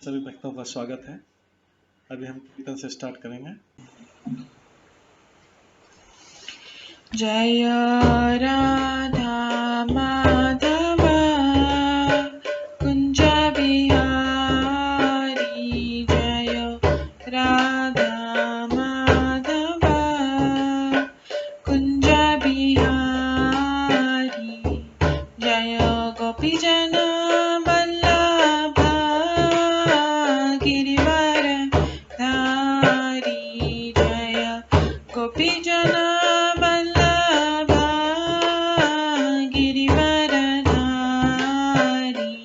सभी भक्तों का स्वागत है। अभी हम कीर्तन से स्टार्ट करेंगे। जय राधा माधव कुंज बिहारी, जय राधा माधव कुंज बिहारी, जय गोपीजन वल्लभ गिरिवर धारी, जय गोपीजन वल्लभ गिरिवर धारी,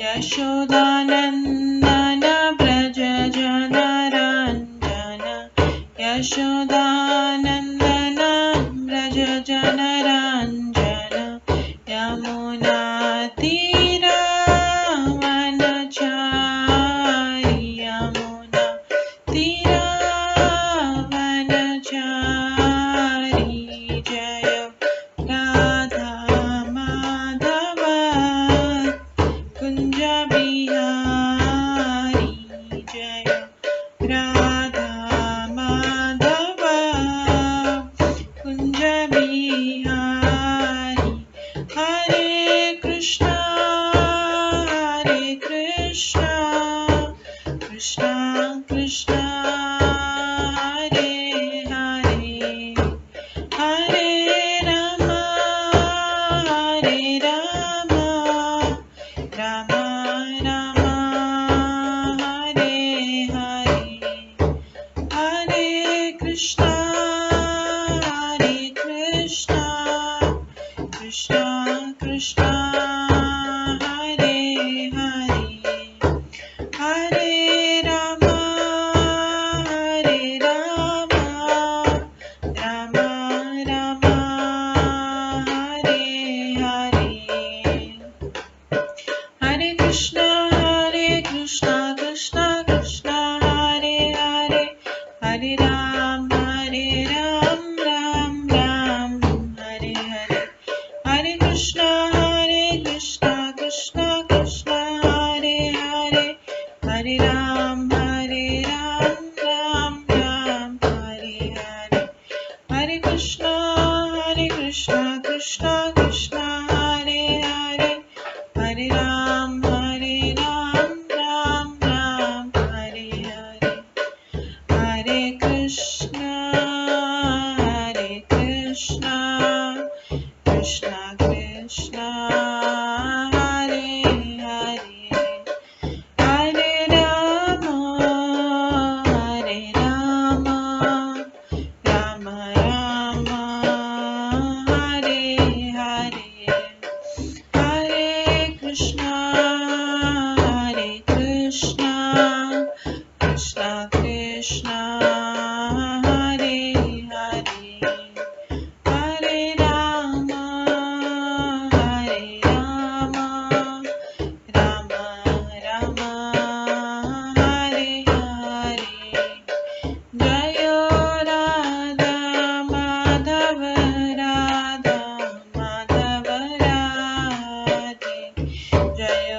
यशोदानंदन व्रज जनरंजन, यशोदानंदन व्रज जनरंजन, यमुना तीरा वनचारी, यमुना तीरा वनचारी, जय राधा माधव कुंज बिहारी, जय राधा माधव कुंज बिहारी, हरे कृष्णा कृष्णा कृष्णा हरे हरे, हरे राम राम राम हरे हरे, हरे कृष्णा कृष्णा कृष्णा हरे हरे, हरे राम राम राम हरे हरे, हरे कृष्णा कृष्णा कृष्णा हरे हरे, हरे राम राम राम हरे हरे, हरे कृष्णा कृष्णा कृष्णा हरे हरे, हरे राम राम राम हरे हरे, हरे कृष्णा कृष्णा कृष्णा हरे हरे, हरे राम राम राम हरे हरे, हरे कृष्णा कृष्णा कृष्णा हरे हरे, हरे राम राम राम हरे हरे, हरे कृष्णा कृष्णा कृष्णा हरे हरे, हरे राम राम राम हरे हरे, जय राधा माधव राधे, जय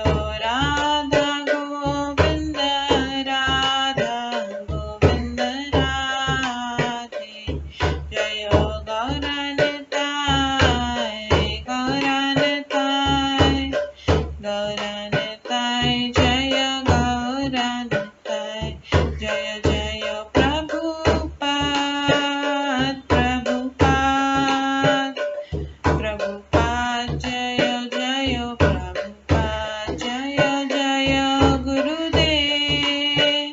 राधा गोविंद राधे, जय गौरनिताय जय गौरनिताय, जय जय प्रभुपाद जय जय प्रभुपाद, जय जय गुरुदेव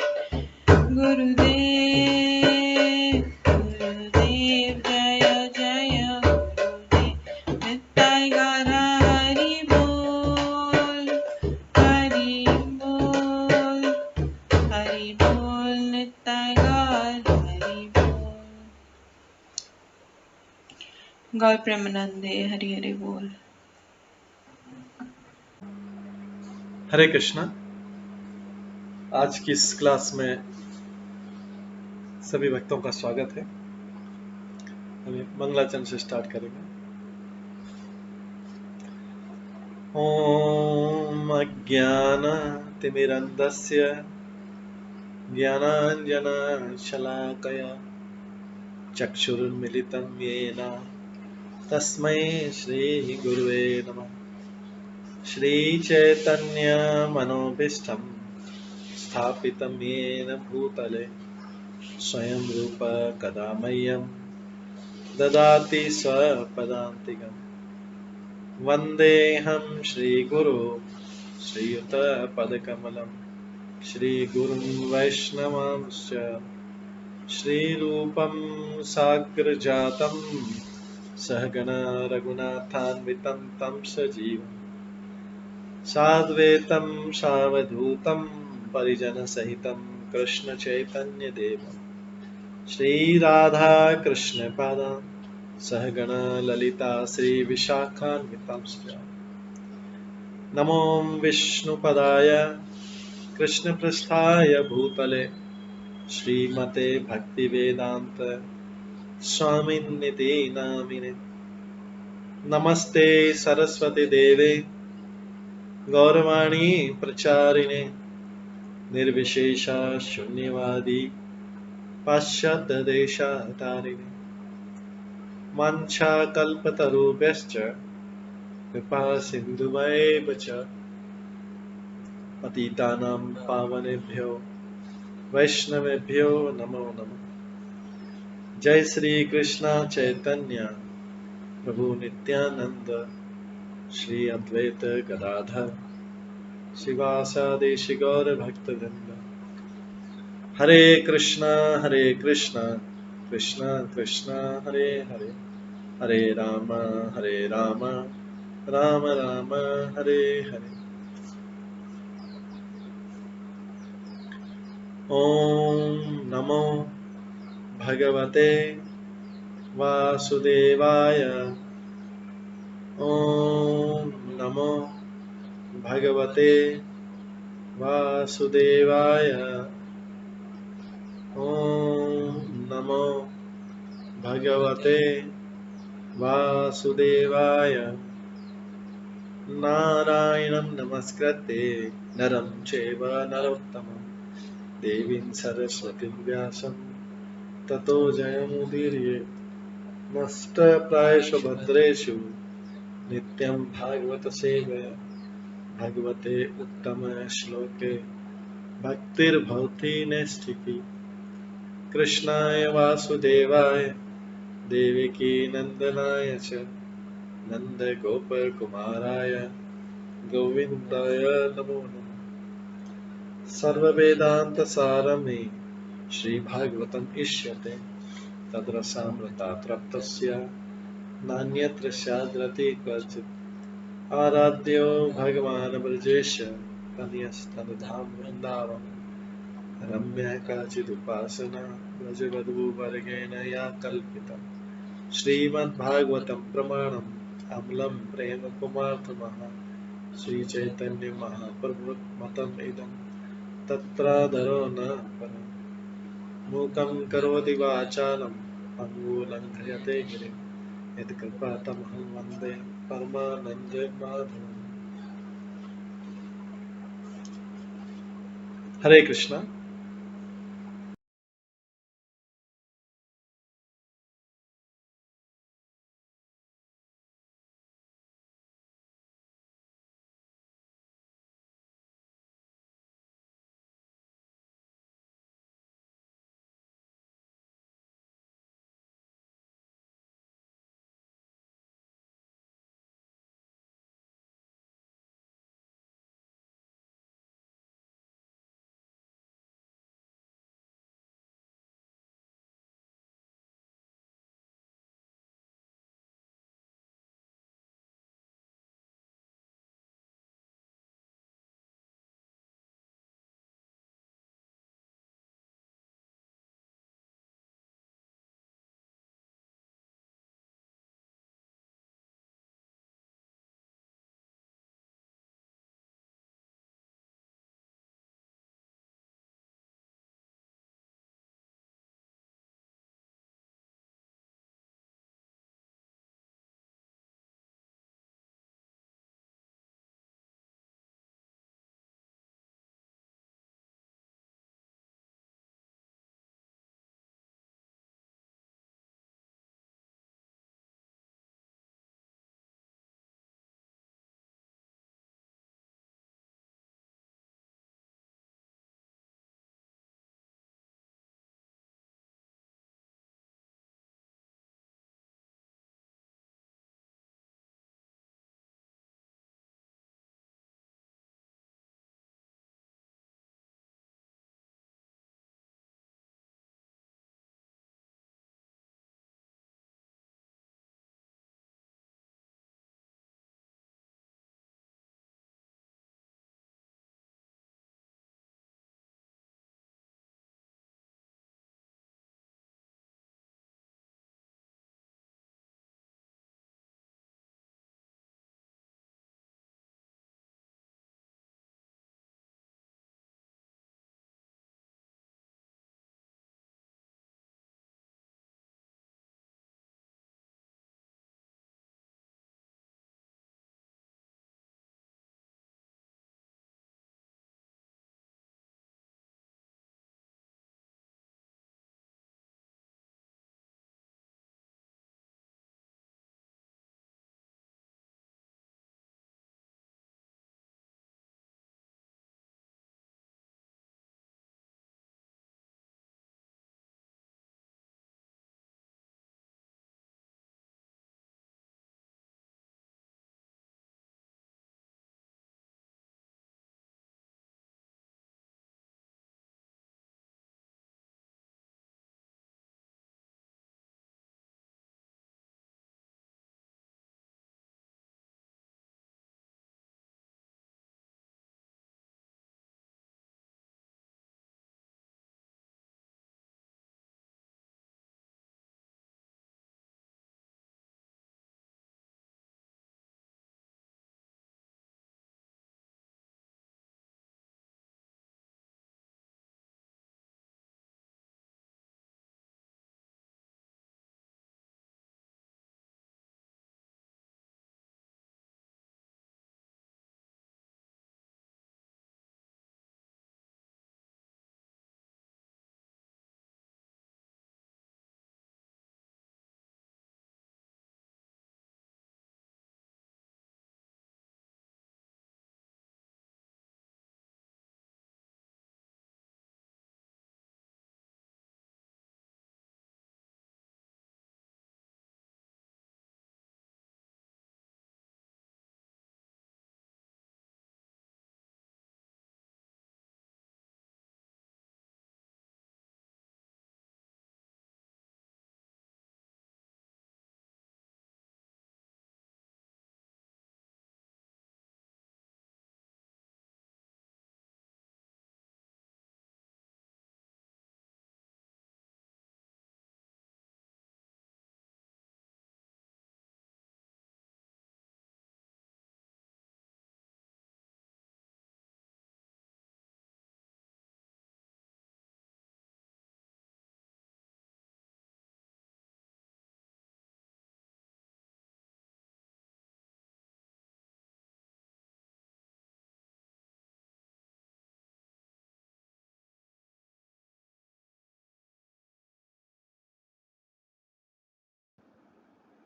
जय जय गुरुदेव, निताय गौर हरि बोल निताय गौर हरि बोल, गौर प्रेमानंदे हरि हरि बोल। हरे कृष्णा। आज की इस क्लास में सभी भक्तों का स्वागत है। अभी मंगलाचरण से स्टार्ट करेंगे। ॐ अज्ञानतिमिरान्धस्य ज्ञानतिमिरन्धस्य ज्ञानाञ्जनशलाकया चक्षुरुन्मिलितं येन तस्मै श्रीगुरुवे नमः। श्रीचैतन्यमनोभीष्टं स्थापितं येन भूतले स्वयं रूप कदा मह्यं ददाति स्वपदान्तिकम्। वन्देऽहं श्रीगुरो श्रीयुतपदकमलं श्रीगुरुं वैष्णवांश्च श्रीरूपं साग्रजातं सहगण रघुनाथान्वितं तं सजीवं साद्वैतं सावधूतं परिजनसहितं कृष्णचैतन्यदेवं श्रीराधाकृष्णपादान् सहगण ललिता श्रीविशाखान्वितांश्च। नमो विष्णुपदाय कृष्णपृष्ठाय भूतले श्रीमते भक्तिवेदांत स्वामिन्निति नामिने। नमस्ते सरस्वती देवे गौरवाणी प्रचारिणे निर्विशेषा शून्यवादी पाश्चात्य देशातारिणे। वाञ्छाकल्पतरुभ्यश्च कृपा सिन्धुभ्येव च पतितानां पावनेभ्यो वैष्णवेभ्यो नमो नमः। जय श्री कृष्ण चैतन्य प्रभु नित्यानंद श्री अद्वैत गदाधर शिवासादि गौर भक्तवृंद। हरे कृष्णा कृष्णा कृष्णा हरे हरे, हरे राम राम राम हरे हरे। ओम नमो भगवते वासुदेवाय। ओम नमो भगवते वासुदेवाय। ओम नमो भगवते वासुदेवाय। नारायणं नमस्कृत्य नरं चैव नरोत्तमं देवीं सरस्वतीं व्यासं ततो जयमुदीरयेत्। नष्टप्रायेषु भद्रेषु नित्यं भागवत सेवया भगवते उत्तम श्लोके भक्तिर्भवति नैष्ठिकी। कृष्णाय वासुदेवाय देवकी नंदनाय च नन्दगोपकुमाराय गोविन्दाय नमो नमः। सर्ववेदान्तसारमे श्रीभागवतम् इष्यते तद्रसामृतात् नान्यत्र स्याद्रति क्वचित्। आराध्यो भगवान् ब्रजेश तनयस्तनुधाम वृन्दावन रम्या काचिदुपासना व्रजवधूवर्गेण या कल्पिता। श्रीमद्भागवतं प्रमाणम् अमलं प्रेम कुमार्थमः श्रीचैतन्य महाप्रभुमतम् इदं तत्रादरो न परम्। मूकं करोति वाचालं पङ्गुलङ्घयते गिरिं यत्कृपातमहं वन्दे परमानन्दमाधवम्। हरे कृष्णा।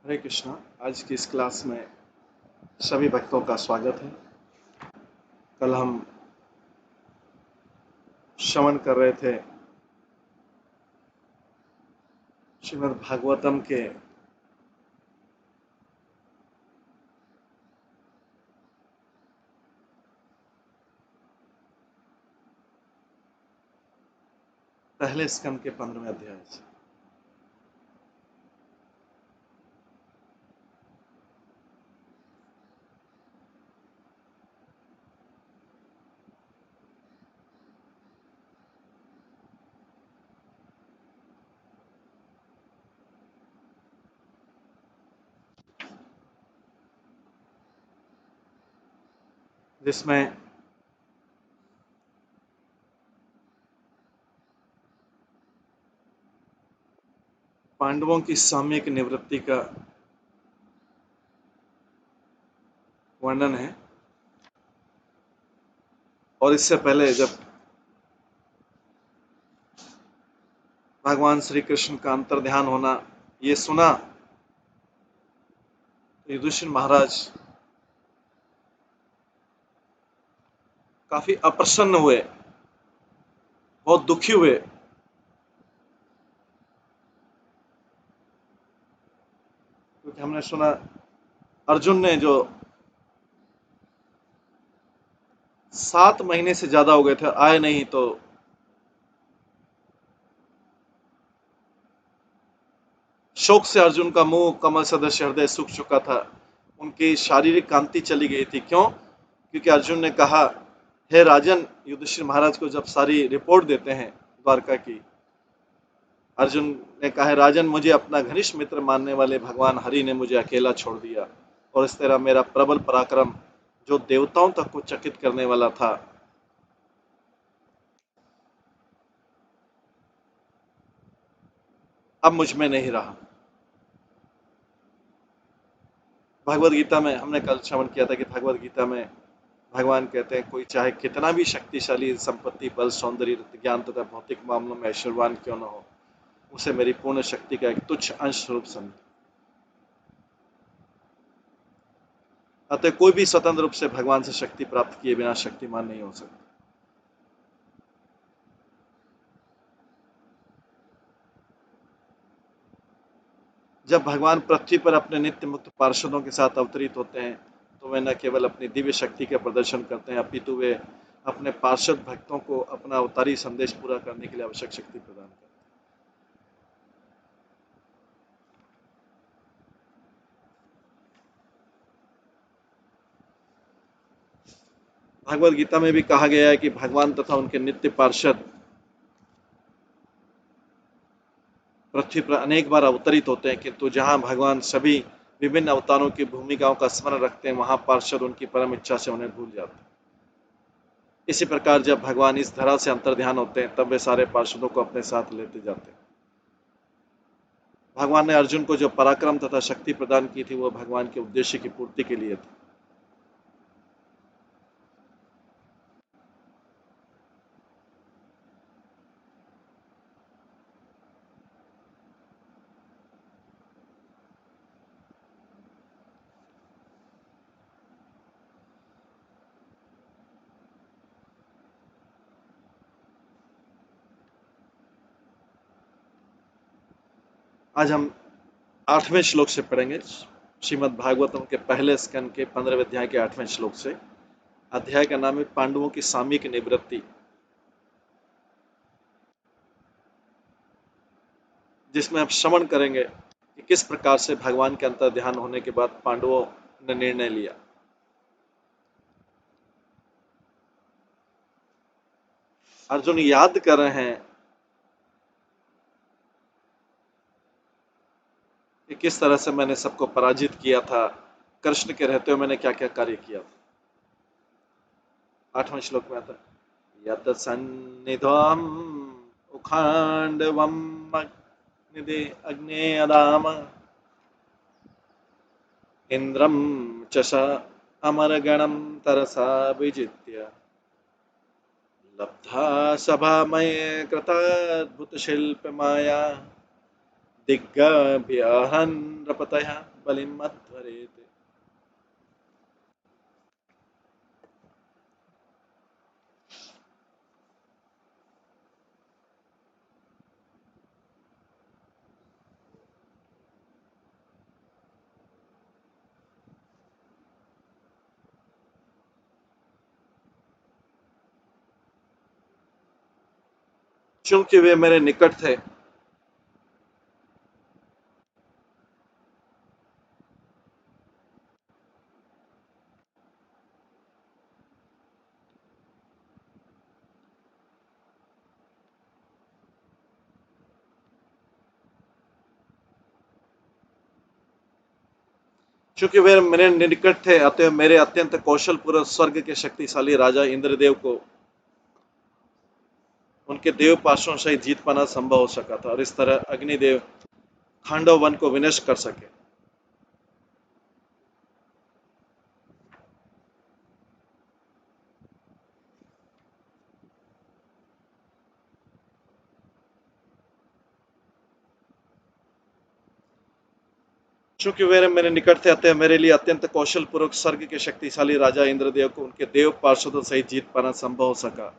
हरे कृष्णा। आज की इस क्लास में सभी भक्तों का स्वागत है। कल हम श्रवण कर रहे थे श्रीमद् भागवतम के पहले स्कंद के 15वें अध्याय से। जिसमें पांडवों की सामयिक निवृत्ति का वर्णन है। और इससे पहले जब भगवान श्री कृष्ण का अंतर ध्यान होना ये सुना, युधिष्ठिर महाराज काफी अप्रसन्न हुए, बहुत दुखी हुए। क्योंकि हमने सुना अर्जुन ने जो 7 महीने से ज्यादा हो गए थे आए नहीं, तो शोक से अर्जुन का मुंह कमल सदृश हृदय सूख चुका था। उनकी शारीरिक कांति चली गई थी। क्यों? क्योंकि अर्जुन ने कहा, हे राजन, युधिष्ठिर महाराज को जब सारी रिपोर्ट देते हैं द्वारका की, अर्जुन ने कहा, राजन, मुझे अपना घनिष्ठ मित्र मानने वाले भगवान हरि ने मुझे अकेला छोड़ दिया, और इस तरह मेरा प्रबल पराक्रम जो देवताओं तक को चकित करने वाला था, अब मुझ में नहीं रहा। भगवत गीता में हमने कल श्रवण किया था कि भगवत गीता में भगवान कहते हैं, कोई चाहे कितना भी शक्तिशाली संपत्ति, बल, सौंदर्य, ज्ञान तथा भौतिक मामलों में ऐश्वर्यवान क्यों न हो, उसे मेरी पूर्ण शक्ति का एक तुच्छ अंश स्वरूप समझ। अतः कोई भी स्वतंत्र रूप से भगवान से शक्ति प्राप्त किए बिना शक्तिमान नहीं हो सकता। जब भगवान पृथ्वी पर अपने नित्य मुक्त पार्षदों के साथ अवतरित होते हैं, तो वे न केवल अपनी दिव्य शक्ति का प्रदर्शन करते हैं, अपितु वे अपने पार्षद भक्तों को अपना अवतारी संदेश पूरा करने के लिए आवश्यक शक्ति प्रदान करते हैं। भगवत गीता में भी कहा गया है कि भगवान तथा उनके नित्य पार्षद पृथ्वी पर अनेक बार अवतरित होते हैं, किंतु जहां भगवान सभी विभिन्न अवतारों की भूमिकाओं का स्मरण रखते हैं, वहां पार्षद उनकी परम इच्छा से उन्हें भूल जाते हैं। इसी प्रकार जब भगवान इस धरा से अंतर ध्यान होते हैं, तब वे सारे पार्षदों को अपने साथ लेते जाते हैं। भगवान ने अर्जुन को जो पराक्रम तथा शक्ति प्रदान की थी, वो भगवान के उद्देश्य की पूर्ति के लिए थी। आज हम 8वें श्लोक से पढ़ेंगे, श्रीमद् भागवतम के पहले स्कंद के 15वें अध्याय के 8वें श्लोक से। अध्याय का नाम है पांडवों की सामयिक निवृत्ति, जिसमें हम श्रवण करेंगे कि किस प्रकार से भगवान के अंतर ध्यान होने के बाद पांडवों ने निर्णय लिया। अर्जुन याद कर रहे हैं कि किस तरह से मैंने सबको पराजित किया था, कृष्ण के रहते हुए मैंने क्या क्या कार्य किया था। 8वें श्लोक में आता है, यत सन्निधम उखांडवम अग्निदे अग्नेयदाम इंद्रम चष अमरगणम तरसा विजित्य लब्धा सभामय कृताद्भुत शिल्प माया दिग्गभ्यहन् नृपतयः बलिमध्वरेत्। चूंकि वे मेरे निकट थे, चूंकि वे मेरे निकट थे, अतः मेरे अत्यंत कौशल पूर्वक स्वर्ग के शक्तिशाली राजा इंद्रदेव को उनके देव पाशों से जीत पाना संभव हो सका था, और इस तरह अग्निदेव खांडव वन को विनष्ट कर सके। चूंकि वे मेरे निकट थे, अतः मेरे लिए अत्यंत कौशल पूर्वक स्वर्ग के शक्तिशाली राजा इंद्रदेव को उनके देव पार्षदों सहित जीत पाना संभव हो सका,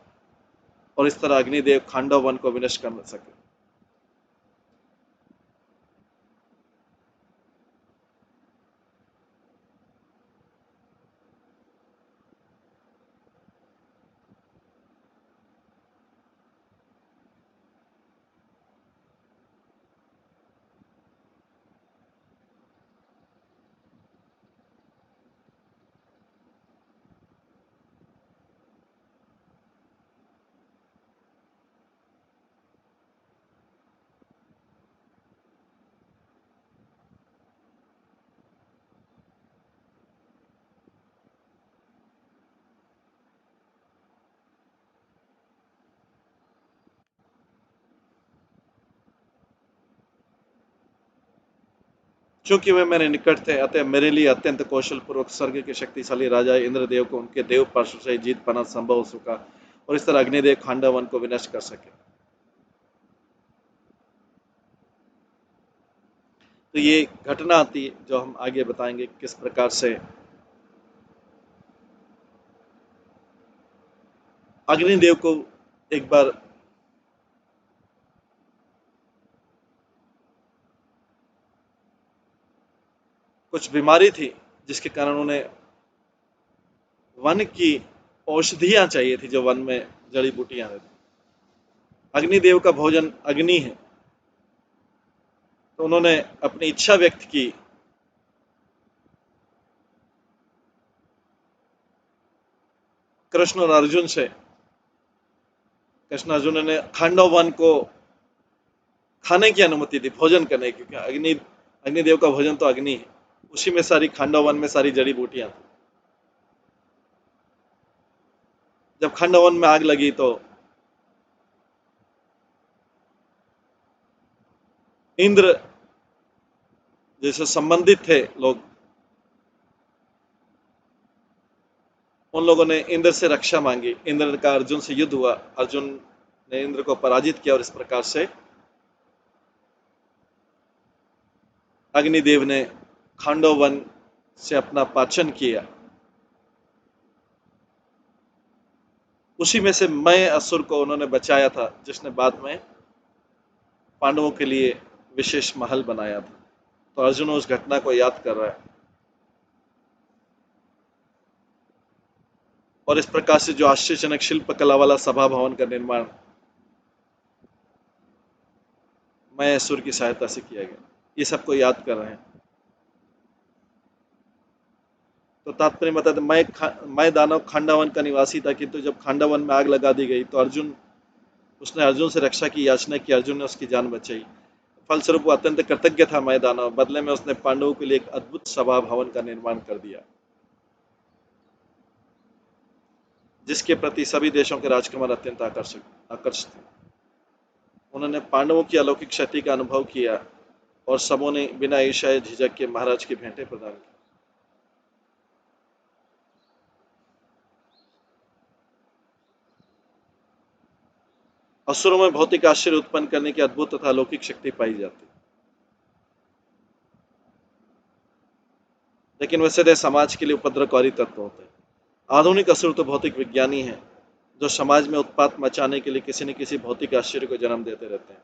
और इस तरह अग्निदेव खांडव वन को विनष्ट कर सके। चूंकि वे मेरे निकट थे, अतः मेरे लिए अत्यंत कौशल पूर्वक स्वर्ग के शक्तिशाली राजा इंद्रदेव को उनके देव पार्षदों से जीत पाना संभव हो सका, और इस तरह अग्निदेव खांडव वन को विनष्ट कर सके। तो ये घटना आती है जो हम आगे बताएंगे किस प्रकार से अग्निदेव को एक बार कुछ बीमारी थी, जिसके कारण उन्हें वन की औषधियां चाहिए थी, जो वन में जड़ी बूटियां रहती। अग्निदेव का भोजन अग्नि है, तो उन्होंने अपनी इच्छा व्यक्त की कृष्ण और अर्जुन से। कृष्ण अर्जुन ने खांडव वन को खाने की अनुमति दी, भोजन करने की, क्योंकि अग्निदेव का भोजन तो अग्नि है, उसी में सारी खांडव वन में सारी जड़ी बूटियां थी। जब खांडव वन में आग लगी तो इंद्र जैसे संबंधित थे लोग, उन लोगों ने इंद्र से रक्षा मांगी। इंद्र का अर्जुन से युद्ध हुआ, अर्जुन ने इंद्र को पराजित किया, और इस प्रकार से अग्निदेव ने खांडव वन से अपना पाचन किया। उसी में से मैं असुर को उन्होंने बचाया था, जिसने बाद में पांडवों के लिए विशेष महल बनाया था। तो अर्जुन उस घटना को याद कर रहा है, और इस प्रकार से जो आश्चर्यजनक शिल्प कला वाला सभा भवन का निर्माण मैं असुर की सहायता से किया गया, ये सबको याद कर रहे हैं। तो तात्पर्य बताते, मैं दानव खांडावन का निवासी था, किंतु जब खांडावन में आग लगा दी गई तो उसने अर्जुन से रक्षा की याचना की, अर्जुन ने उसकी जान बचाई। फलस्वरूप वो अत्यंत कृतज्ञ था मैं दानव, बदले में उसने पांडवों के लिए एक अद्भुत सभा भवन का निर्माण कर दिया, जिसके प्रति सभी देशों के राजकुमार अत्यंत आकर्षित थे। उन्होंने पांडवों की अलौकिक शक्ति का अनुभव किया, और सबों ने बिना ईर्ष्या झिझक के महाराज की भेंटें प्रदान की। असुरों में भौतिक आश्चर्य उत्पन्न करने की अद्भुत तथा अलौकिक शक्ति पाई जाती। लेकिन वे सदैव समाज के लिए उपद्रवकारी तत्व होते हैं। आधुनिक असुर तो भौतिक विज्ञानी हैं जो समाज में उत्पात मचाने के लिए किसी न किसी भौतिक आश्चर्य को जन्म देते रहते हैं।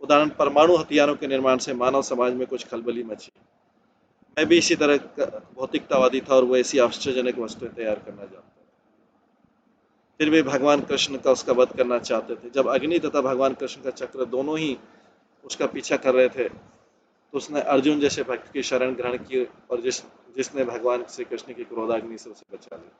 उदाहरण, परमाणु हथियारों के निर्माण से मानव समाज में कुछ खलबली मची। मैं भी इसी तरह का भौतिकतावादी था और वो ऐसी आश्चर्यजनक वस्तुएं तैयार करना जानता था। फिर भी भगवान कृष्ण का उसका वध करना चाहते थे। जब अग्नि तथा भगवान कृष्ण का चक्र दोनों ही उसका पीछा कर रहे थे तो उसने अर्जुन जैसे भक्त की शरण ग्रहण की और जिसने भगवान श्री कृष्ण की क्रोधाग्नि से उसे बचा लिया।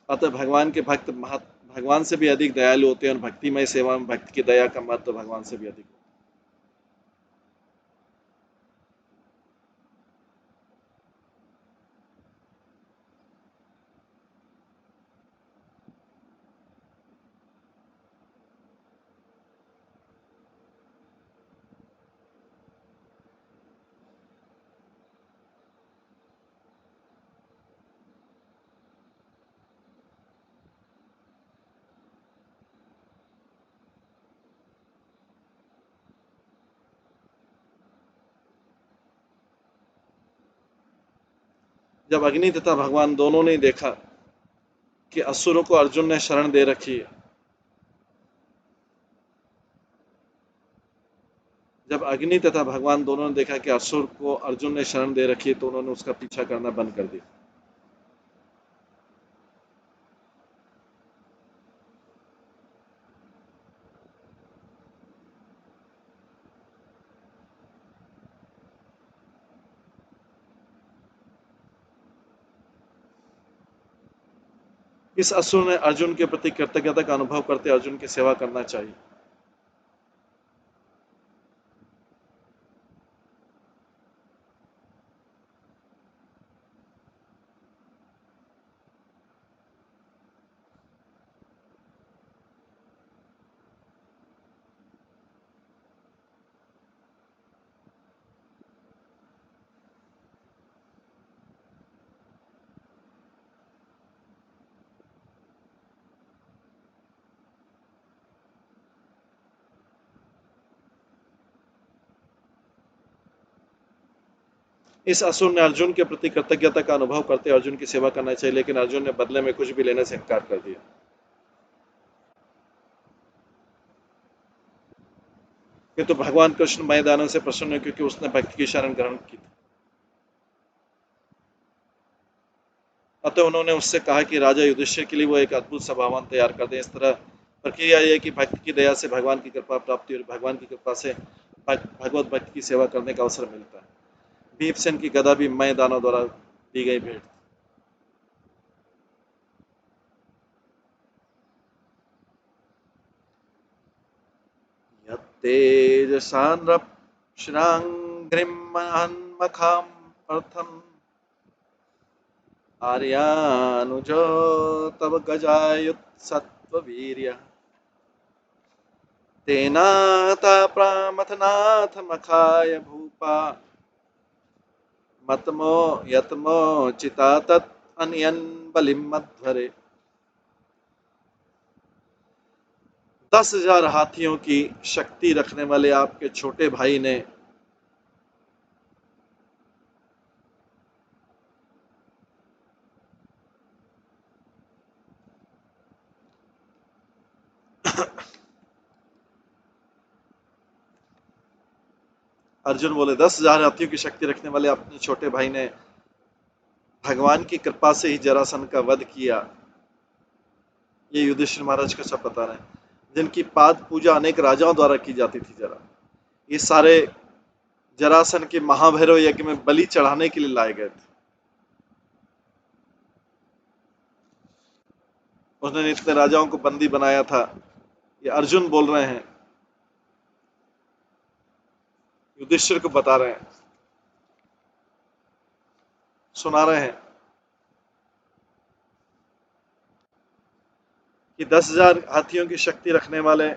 अतः भगवान के भक्त भगवान से भी अधिक दयालु होते हैं और भक्तिमय सेवा में भक्त की दया का महत्व भगवान से भी अधिक होता है। जब अग्नि तथा भगवान दोनों ने देखा कि असुरों को अर्जुन ने शरण दे रखी है, जब अग्नि तथा भगवान दोनों ने देखा कि असुर को अर्जुन ने शरण दे रखी है तो उन्होंने उसका पीछा करना बंद कर दिया। इस असुर ने अर्जुन के प्रति कृतज्ञता का अनुभव करते अर्जुन की सेवा करना चाहिए। इस असुर ने अर्जुन के प्रति कृतज्ञता का अनुभव करते अर्जुन की सेवा करना चाहिए, लेकिन अर्जुन ने बदले में कुछ भी लेने से इनकार कर दिया। किंतु तो भगवान कृष्ण मैदानों से प्रसन्न है क्योंकि उसने भक्ति की शरण ग्रहण की थी। अतः उन्होंने उससे कहा कि राजा युधिष्ठिर के लिए वो एक अद्भुत सभावन तैयार कर दें। इस तरह प्रक्रिया यह है कि भक्त की दया से भगवान की कृपा प्राप्ति और भगवान की कृपा से भगवत भक्त की सेवा करने का अवसर मिलता है। भीमसेन की गदा भी मैदानों द्वारा दी गई भेंट। यत्तेजसान्रप्शिराङ्घ्रिमहन्मखाम् अर्थम् आर्यानुजो तव गजायुत्सत्त्ववीर्यः तेनाताप्रामथनाथ मखाय भूपा मतमो यतमो चिता तत् अनयन बलिम मध्वरे। 10,000 हाथियों की शक्ति रखने वाले आपके छोटे भाई ने अर्जुन बोले 10,000 हाथियों की शक्ति रखने वाले अपने छोटे भाई ने भगवान की कृपा से ही जरासंध का वध किया। ये युधिष्ठिर महाराज का सब बता रहे हैं, जिनकी पाद पूजा अनेक राजाओं द्वारा की जाती थी। जरा ये सारे जरासंध के महाभैरव यज्ञ में बलि चढ़ाने के लिए लाए गए थे। उसने इतने राजाओं को बंदी बनाया था। ये अर्जुन बोल रहे हैं, युधिष्ठिर को बता रहे हैं, सुना रहे हैं कि 10,000 हाथियों की शक्ति रखने वाले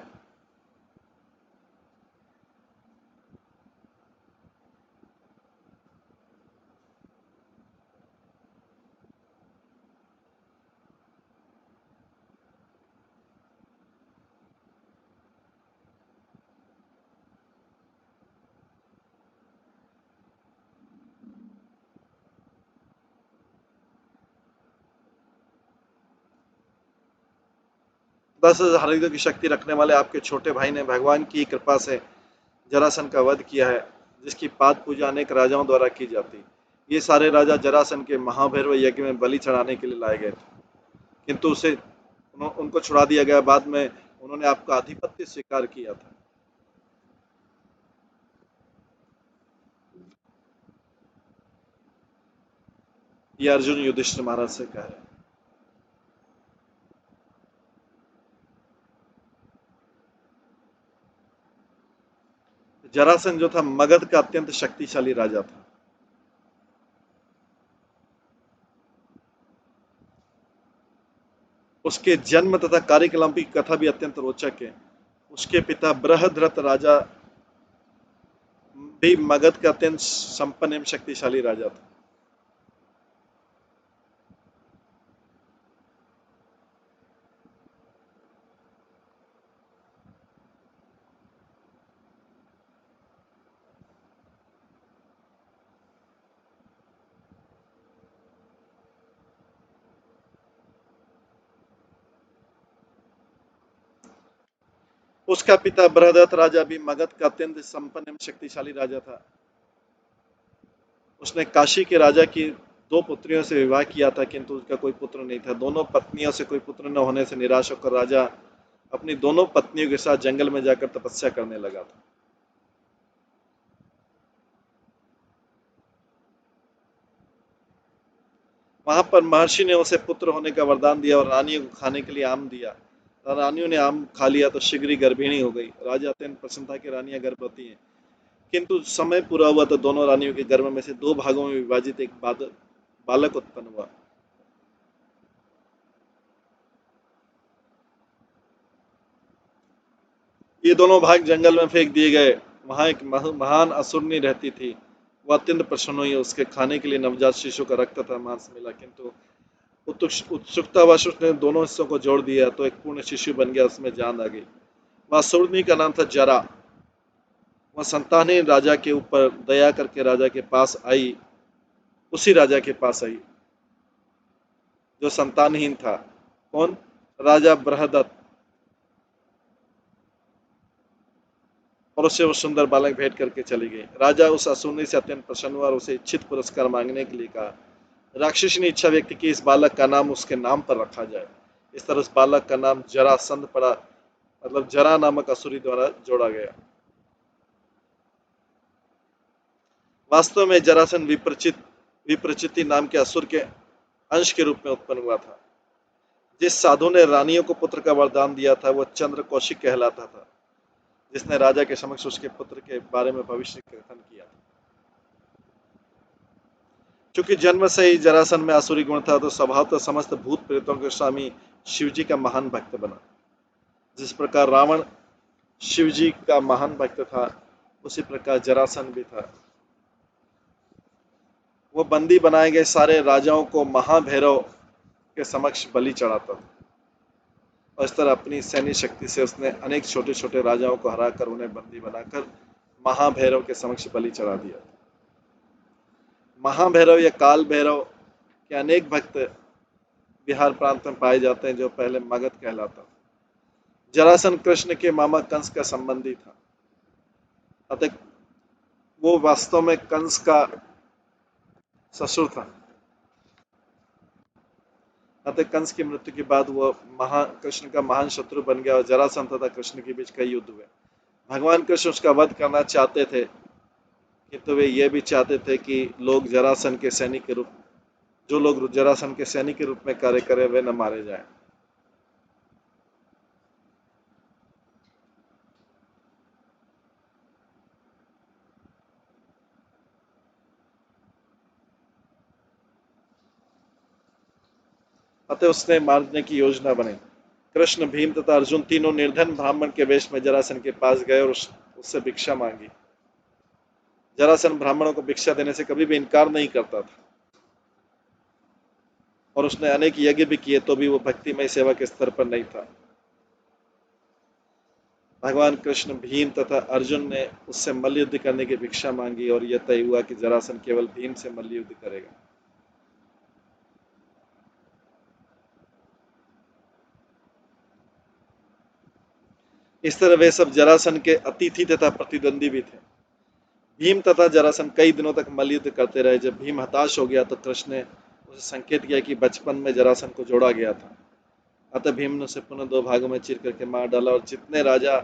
10,000 युद्धों की शक्ति रखने वाले आपके छोटे भाई ने भगवान की कृपा से जरासन का वध किया है, जिसकी पाद पूजा अनेक राजाओं द्वारा की जाती। ये सारे राजा जरासन के महाभैरव यज्ञ में बलि चढ़ाने के लिए लाए गए थे, किंतु उनको छुड़ा दिया गया। बाद में उन्होंने आपका आधिपत्य स्वीकार किया था। ये अर्जुन युधिष्ठिर महाराज से कह रहे हैं। जरासन जो था मगध का अत्यंत शक्तिशाली राजा था। उसके जन्म तथा कार्यकलाप की कथा भी अत्यंत रोचक है। उसके पिता बृहद्रथ राजा भी मगध का अत्यंत संपन्न एवं शक्तिशाली राजा था। उसका पिता बृहद्रथ राजा भी मगध का अत्यंत संपन्न एवं शक्तिशाली राजा था। उसने काशी के राजा की 2 पुत्रियों से विवाह किया था, किंतु उसका कोई पुत्र नहीं था। दोनों पत्नियों से कोई पुत्र न होने से निराश होकर राजा अपनी दोनों पत्नियों के साथ जंगल में जाकर तपस्या करने लगा था। वहां पर महर्षि ने उसे पुत्र होने का वरदान दिया और रानियों को खाने के लिए आम दिया। रानियों ने आम खा लिया तो शीघ्र ही गर्भिणी हो गई। राजा अत्यंत प्रसन्न था कि रानियां गर्भवती हैं, किंतु समय पूरा हुआ तो दोनों रानियों के गर्भ में से 2 भागों में विभाजित एक बालक उत्पन्न हुआ। ये दोनों भाग जंगल में फेंक दिए गए। वहां एक महान असुरनी रहती थी। वह अत्यंत प्रसन्न हुई। उसके खाने के लिए नवजात शिशु का रक्त तथा मांस मिला, किंतु उत्सुकतावश उसने दोनों हिस्सों को जोड़ दिया तो एक पूर्ण शिशु बन गया, उसमें जान आ गई। वह असुरनी का नाम था जरा। वह संतानहीन राजा के ऊपर दया करके राजा के पास आई, उसी राजा के पास आई जो संतानहीन था। कौन? राजा बृहदत्त। और उससे वो सुंदर बालक भेंट करके चली गई। राजा उस असुरनी से अत्यंत प्रसन्न हुआ और उसे इच्छित पुरस्कार मांगने के लिए कहा। राक्षसी ने इच्छा व्यक्त की इस बालक का नाम उसके नाम पर रखा जाए। इस तरह उस बालक का नाम जरासंध पड़ा, मतलब जरा नामक असुरी द्वारा जोड़ा गया। वास्तव में जरासंध विप्रचिति नाम के असुर के अंश के रूप में उत्पन्न हुआ था। जिस साधु ने रानियों को पुत्र का वरदान दिया था वह चंद्र कौशिक कहलाता था, जिसने राजा के समक्ष उसके पुत्र के बारे में भविष्य कथन किया। चूंकि जन्म से ही जरासंध में आसुरी गुण था तो स्वभावतः समस्त भूत प्रेतों के स्वामी शिवजी का महान भक्त बना। जिस प्रकार रावण शिवजी का महान भक्त था, उसी प्रकार जरासंध भी था। वो बंदी बनाए गए सारे राजाओं को महाभैरव के समक्ष बलि चढ़ाता था और इस तरह अपनी सैन्य शक्ति से उसने अनेक छोटे छोटे राजाओं को हराकर उन्हें बंदी बनाकर महाभैरव के समक्ष बलि चढ़ा दिया। महाभैरव या काल भैरव के अनेक भक्त बिहार प्रांत में पाए जाते हैं, जो पहले मगध कहलाता। जरासंध कृष्ण के मामा कंस का संबंधी था, अतः वो वास्तव में कंस का ससुर था। अतः कंस की मृत्यु के बाद वो कृष्ण का महान शत्रु बन गया और जरासंध तथा कृष्ण के बीच कई युद्ध हुए। भगवान कृष्ण उसका वध करना चाहते थे, किंतु वे ये भी चाहते थे कि लोग जरासंध के सैनिक के रूप जो लोग जरासंध के सैनिक के रूप में कार्य करें वे न मारे जाएं। अतः उसने मारने की योजना बनाई। कृष्ण, भीम तथा अर्जुन तीनों निर्धन ब्राह्मण के वेश में जरासंध के पास गए और उससे भिक्षा मांगी। जरासंध ब्राह्मणों को भिक्षा देने से कभी भी इनकार नहीं करता था और उसने अनेक यज्ञ भी किए, तो भी वो भक्तिमय सेवा के स्तर पर नहीं था। भगवान कृष्ण, भीम तथा अर्जुन ने उससे मल्ल युद्ध करने की भिक्षा मांगी और यह तय हुआ कि जरासंध केवल भीम से मल्ल युद्ध करेगा। इस तरह वे सब जरासन के अतिथि तथा प्रतिद्वंदी भी थे। भीम तथा जरासन कई दिनों तक मल्लयुद्ध करते रहे। जब भीम हताश हो गया तो कृष्ण ने उसे संकेत किया कि बचपन में जरासन को जोड़ा गया था। अतः भीम ने उसे पुनः दो भागों में चीर करके मार डाला और जितने राजा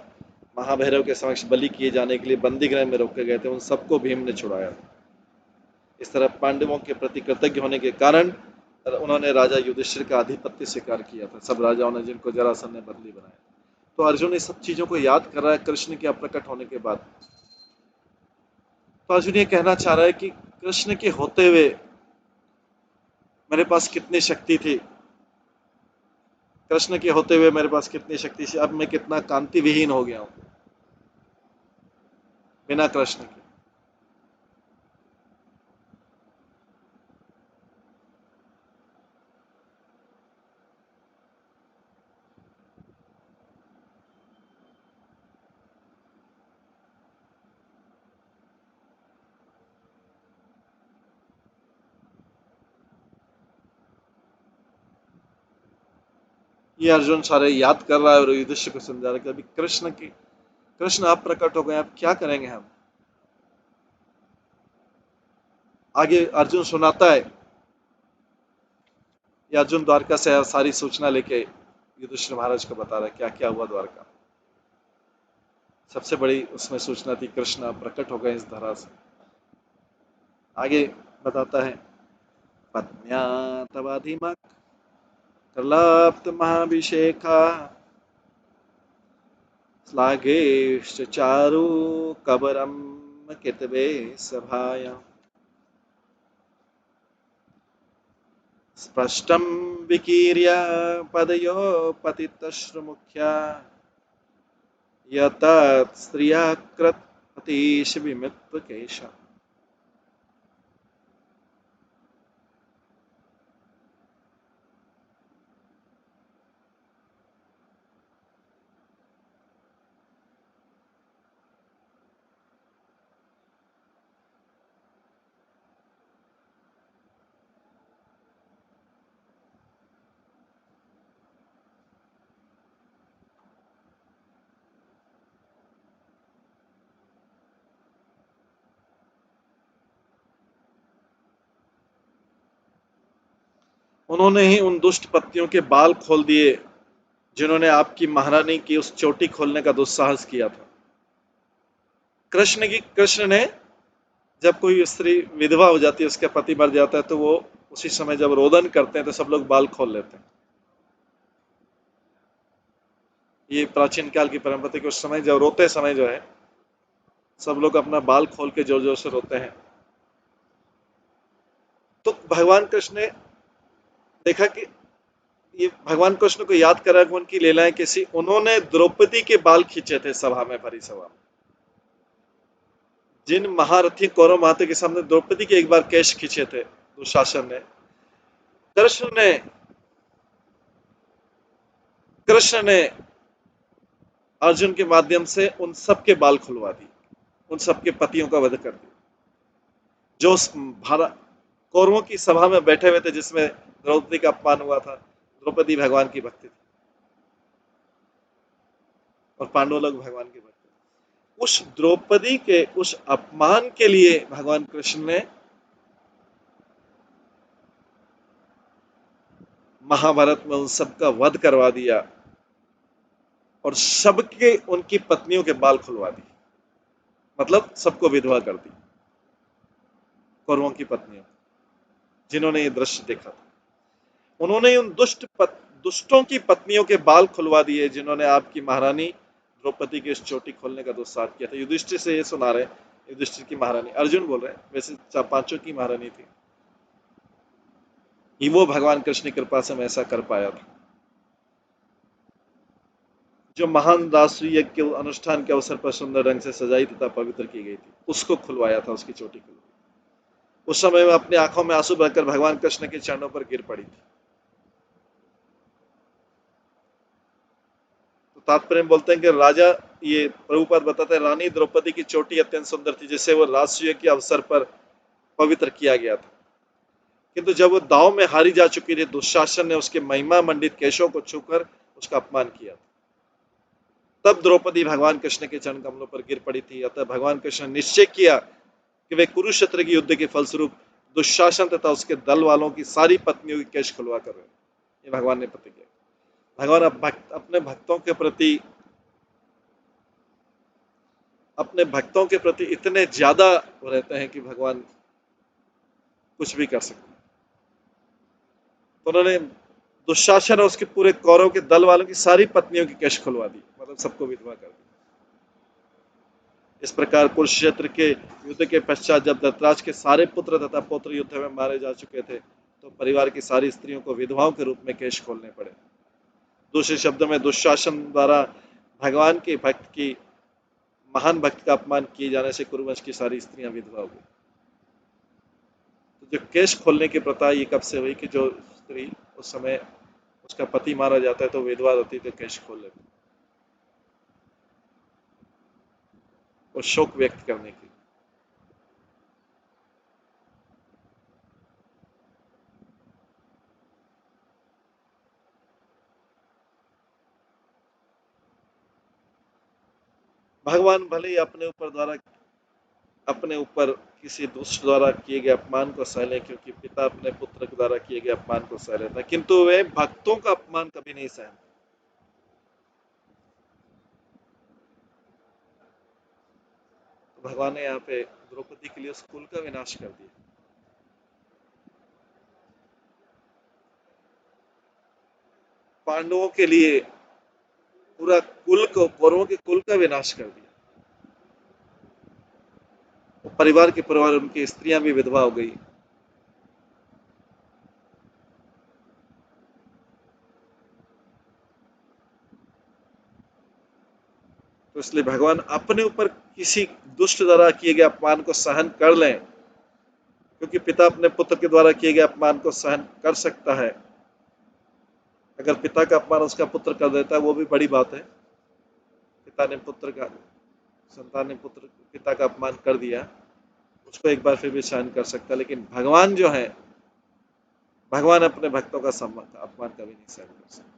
महाभैरव के समक्ष बलि किए जाने के लिए बंदी गृह में रोके गए थे उन सबको भीम ने छुड़ाया। इस तरह पांडवों के प्रति कृतज्ञ होने के कारण उन्होंने राजा युधिष्ठिर का आधिपत्य स्वीकार किया था, सब राजाओं ने जिनको जरासन ने बंदी बनाया। तो अर्जुन इस सब चीजों को याद कर रहा है कृष्ण के अप्रकट होने के बाद। तो अर्जुन ये कहना चाह रहा है कि कृष्ण के होते हुए मेरे पास कितनी शक्ति थी, कृष्ण के होते हुए मेरे पास कितनी शक्ति थी, अब मैं कितना कांति विहीन हो गया हूं बिना कृष्ण के। ये अर्जुन सारे याद कर रहा है और युधिष्ठिर को समझा रहा है कि अभी कृष्ण आप प्रकट हो गए, अब क्या करेंगे हम। आगे अर्जुन सुनाता है, ये अर्जुन द्वारका से सारी सूचना लेके युधिष्ठिर महाराज को बता रहा है क्या क्या हुआ द्वारका। सबसे बड़ी उसमें सूचना थी कृष्ण आप प्रकट हो गए इस धरा से। आगे बताता है, पत्न्या तवाधिमक प्रलाप्त महाभिषेका श्लाघेश्च चारु कबरम कितवे सभायां स्पष्टं विकीर्य पदयो पतितश्रुमुख्या यतत् स्त्रिया कृत अतीश विमित केशा। उन्होंने ही उन दुष्ट पत्नियों के बाल खोल दिए जिन्होंने आपकी महारानी की उस चोटी खोलने का दुस्साहस किया था। कृष्ण ने जब कोई स्त्री विधवा हो जाती है, उसका पति मर जाता है, तो वो उसी समय जब रोदन करते हैं तो सब लोग बाल खोल लेते हैं। ये प्राचीन काल की परंपरा थी कि उस समय जब रोते समय जो है सब लोग अपना बाल खोल के जोर जोर से रोते हैं। तो भगवान कृष्ण ने देखा कि ये भगवान कृष्ण को याद करा कि उनकी लीलाएं कैसी। उन्होंने द्रौपदी के बाल खींचे थे सभा में, भरी सभा में। जिन महारथी कौरव महाते के सामने द्रौपदी के एक बार केश खींचे थे दुशासन ने, कृष्ण ने कृष्ण ने अर्जुन के माध्यम से उन सबके बाल खुलवा दिए, उन सबके पतियों का वध कर दिया। जो उस कौरवों की सभा में बैठे हुए थे जिसमें द्रौपदी का अपमान हुआ था, द्रौपदी भगवान की भक्ति थी और पांडव लोग भगवान की भक्ति। उस द्रौपदी के उस अपमान के लिए भगवान कृष्ण ने महाभारत में उन सबका वध करवा दिया और सबके उनकी पत्नियों के बाल खुलवा दिए, मतलब सबको विधवा कर दी कौरवों की पत्नियों, जिन्होंने ये दृश्य देखा था। उन्होंने उन दुष्टों की पत्नियों के बाल खुलवा दिए जिन्होंने आपकी महारानी द्रौपदी की इस चोटी खोलने का दुस्साहस किया था। युधिष्ठिर से ये सुना रहे, युधिष्ठिर की महारानी, अर्जुन बोल रहे हैं, वैसे पांचों की महारानी थी, कि वो भगवान कृष्ण की कृपा से मैं ऐसा कर पाया था। जो महान राष्ट्रीय यज्ञ के अनुष्ठान के अवसर पर सुंदर रंग से सजाई तथा पवित्र की गई थी, उसको खुलवाया था, उसकी चोटी खुलवाई। उस समय में अपनी आंखों में आंसू बहकर भगवान कृष्ण के चरणों पर गिर पड़ी थी। तो तात्पर्य बोलते हैं कि राजा, ये प्रभुपाद बताते हैं, रानी द्रौपदी की चोटी अत्यंत सुंदर थी जिसे वो राष्ट्रीय के अवसर पर पवित्र किया गया था। किंतु जब वो दाव में हारी जा चुकी थी, दुशासन ने उसके महिमा मंडित केशों को छूकर उसका अपमान किया था। तब द्रौपदी भगवान कृष्ण के चरण कमलों पर गिर पड़ी थी। अतः भगवान कृष्ण ने निश्चय किया कि वे कुरुक्षेत्र के युद्ध के फलस्वरूप दुशासन तथा उसके दल वालों की सारी पत्नियों की केश खुलवा कर रहे। ये भगवान ने प्रतिज्ञा। भगवान अपने भक्तों के प्रति इतने ज्यादा रहते हैं कि भगवान कुछ भी कर सकते हैं। तो उन्होंने दुशासन और उसके पूरे कौरव के दल वालों की सारी पत्नियों की केश खुलवा दी, मतलब सबको विधवा कर दी। इस प्रकार कुरुक्षेत्र के युद्ध के पश्चात जब धृतराज के सारे पुत्र तथा पौत्र युद्ध में मारे जा चुके थे, तो परिवार की सारी स्त्रियों को विधवाओं के रूप में केश खोलने पड़े। दूसरे शब्दों में दुशासन द्वारा भगवान के भक्त की महान भक्त का अपमान किए जाने से कुरुवंश की सारी स्त्रियां विधवा हो गई। तो जो केश खोलने की प्रथा ये कब से हुई कि जो स्त्री उस समय उसका पति मारा जाता है तो विधवा होती तो केश खोल लेती, और शोक व्यक्त करने की। भगवान भले ही अपने ऊपर किसी दुष्ट द्वारा किए गए अपमान को सह ले, क्योंकि पिता अपने पुत्र के द्वारा किए गए अपमान को सह लेता है, किंतु वे भक्तों का अपमान कभी नहीं सहन। तो भगवान ने यहाँ पे द्रौपदी के लिए उस कुल का विनाश कर दिया। पांडवों के लिए पूरा कुल को, कौरवों के कुल का विनाश कर दिया। परिवार के परिवार उनकी स्त्रियां भी विधवा हो गई। तो इसलिए भगवान अपने ऊपर किसी दुष्ट द्वारा किए गए अपमान को सहन कर लें, क्योंकि पिता अपने पुत्र के द्वारा किए गए अपमान को सहन कर सकता है। अगर पिता का अपमान उसका पुत्र कर देता है वो भी बड़ी बात है। संतान ने पिता का अपमान कर दिया, उसको एक बार फिर भी सहन कर सकता है, लेकिन भगवान जो है, भगवान अपने भक्तों का अपमान कभी नहीं सहन कर सकता।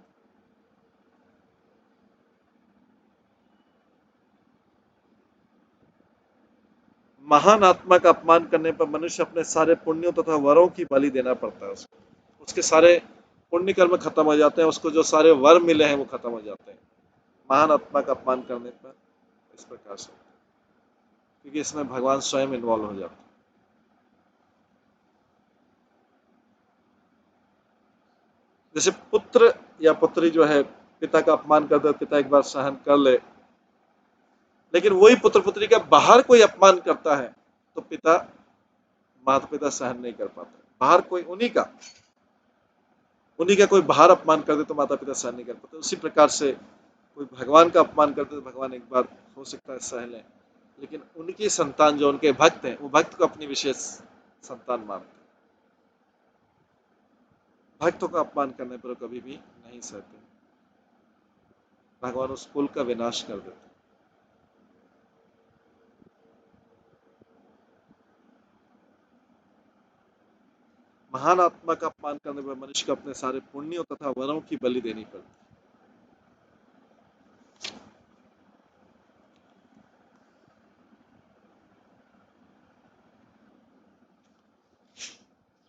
महान आत्मा का अपमान करने पर मनुष्य अपने सारे पुण्यों तथा वरों की बलि देना पड़ता है उसको। उसके सारे पुण्य कर्म खत्म हो जाते हैं, उसको जो सारे वर मिले हैं वो खत्म हो जाते हैं महान आत्मा का अपमान करने पर। इस प्रकार से, क्योंकि इसमें भगवान स्वयं इन्वॉल्व हो जाते हैं। जैसे पुत्र या पुत्री जो है पिता का अपमान करते हैं, पिता एक बार सहन कर ले, लेकिन वही पुत्र पुत्री का बाहर कोई अपमान करता है तो माता पिता सहन नहीं कर पाते। बाहर कोई उन्हीं का कोई बाहर अपमान कर दे तो माता पिता सहन नहीं कर पाते। उसी प्रकार से कोई भगवान का अपमान करते तो भगवान एक बार हो सकता है सह लें, लेकिन उनकी संतान जो उनके भक्त हैं, वो भक्त को अपनी विशेष संतान मानते हैं। भक्तों का अपमान करने पर कभी भी नहीं सहते, भगवान उस कुल का विनाश कर देते। महान आत्मा का अपमान करने पर मनुष्य को अपने सारे पुण्यों तथा वरों की बलि देनी पड़ती।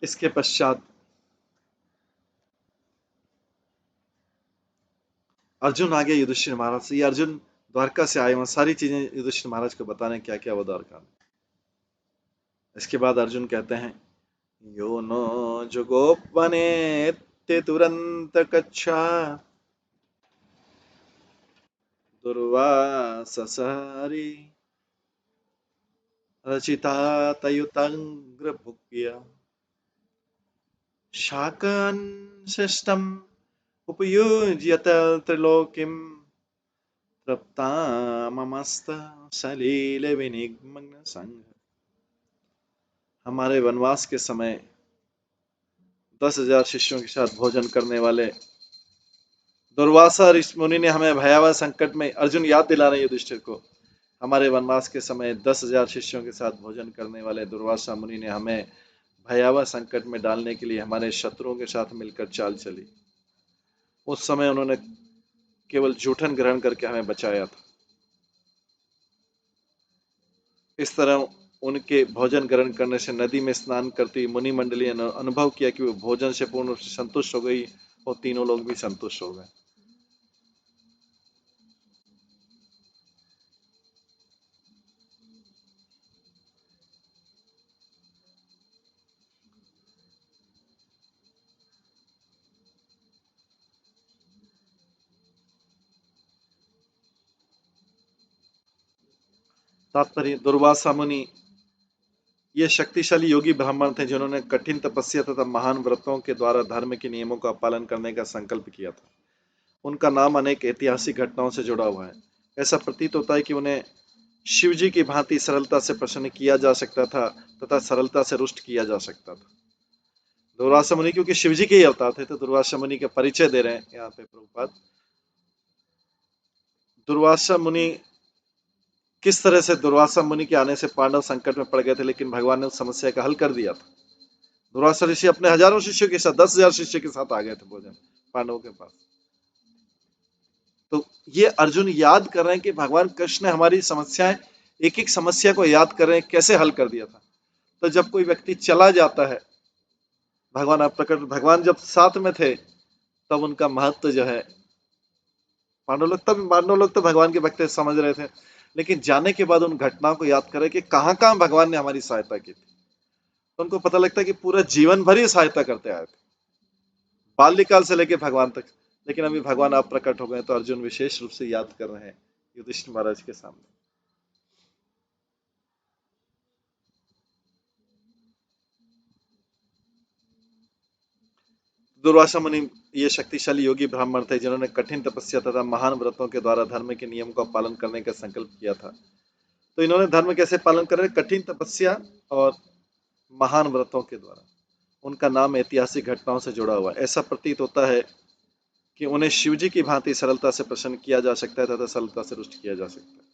इसके पश्चात अर्जुन आ गया युधिष्ठिर महाराज से। ये अर्जुन द्वारका से आए, वहां सारी चीजें युधिष्ठिर महाराज को बताने क्या क्या वो द्वारका। इसके बाद अर्जुन कहते हैं, यो नो जुगोपने ते तुरंत कच्छा दुर्वाससहरि रचिता तयुतंग्र भुक्या शाकं शिष्टम उपयुज्यत त्रिलोकिम तृप्ताममस्त सलील विनिग्न संग। हमारे वनवास के समय 10,000 शिष्यों के साथ भोजन करने वाले दुर्वासा ऋषि मुनि ने हमें भयावह संकट में, अर्जुन याद दिला रहे युधिष्ठिर को, हमारे वनवास के समय 10,000 शिष्यों के साथ भोजन करने वाले दुर्वासा मुनि ने हमें भयावह संकट में डालने के लिए हमारे शत्रुओं के साथ मिलकर चाल चली। उस समय उन्होंने केवल जूठन ग्रहण करके हमें बचाया था। इस तरह उनके भोजन ग्रहण करने से नदी में स्नान करती मुनि मंडली ने अनुभव किया कि वो भोजन से पूर्ण रूप से संतुष्ट हो गई और तीनों लोग भी संतुष्ट हो गए। तात्पर्य, दुर्वासा मुनि ये शक्तिशाली योगी ब्राह्मण थे जिन्होंने कठिन तपस्या तथा महान व्रतों के द्वारा धर्म के नियमों का पालन करने का संकल्प किया था। उनका नाम अनेक ऐतिहासिक घटनाओं से जुड़ा हुआ है। ऐसा प्रतीत होता है कि उन्हें शिव जी की भांति सरलता से प्रसन्न किया जा सकता था तथा सरलता से रुष्ट किया जा सकता था। दुर्वासा मुनि क्योंकि शिव जी के ही अवतार थे, तो दुर्वासा मुनि का परिचय दे रहे हैं यहाँ पे प्रभुपाद। दुर्वासा मुनि किस तरह से दुर्वासा मुनि के आने से पांडव संकट में पड़ गए थे, लेकिन भगवान ने उस समस्या का हल कर दिया था। दुर्वासा ऋषि अपने हजारों शिष्यों के साथ 10,000 शिष्य के साथ आ गए थे भोजन पांडवों के पास। तो ये अर्जुन याद कर रहे हैं कि भगवान कृष्ण ने हमारी समस्याएं, एक एक समस्या को याद कर रहे हैं कैसे हल कर दिया था। तो जब कोई व्यक्ति चला जाता है, भगवान जब साथ में थे तब उनका महत्व जो है पांडव लोग तो भगवान के भक्त समझ रहे थे, लेकिन जाने के बाद उन घटनाओं को याद करें कि कहां कहां भगवान ने हमारी सहायता की थी, तो उनको पता लगता है कि पूरा जीवन भर ही सहायता करते आए थे, बाल्यकाल से लेकर भगवान तक। लेकिन अभी भगवान आप प्रकट हो गए तो अर्जुन विशेष रूप से याद कर रहे हैं युधिष्ठिर महाराज के सामने। दुर्वासा मुनि ये शक्तिशाली योगी ब्राह्मण थे जिन्होंने कठिन तपस्या तथा महान व्रतों के द्वारा धर्म के नियम का पालन करने का संकल्प किया था। तो इन्होंने धर्म कैसे पालन कर रहे, कठिन तपस्या और महान व्रतों के द्वारा। उनका नाम ऐतिहासिक घटनाओं से जुड़ा हुआ। ऐसा प्रतीत होता है कि उन्हें शिवजी की भांति सरलता से प्रसन्न किया जा सकता है तथा सरलता से रुष्ट किया जा सकता है।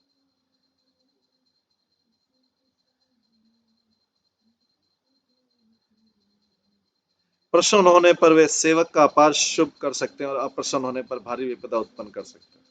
प्रसन्न होने पर वे सेवक का अपार शुभ कर सकते हैं और अप्रसन्न होने पर भारी विपदा उत्पन्न कर सकते हैं।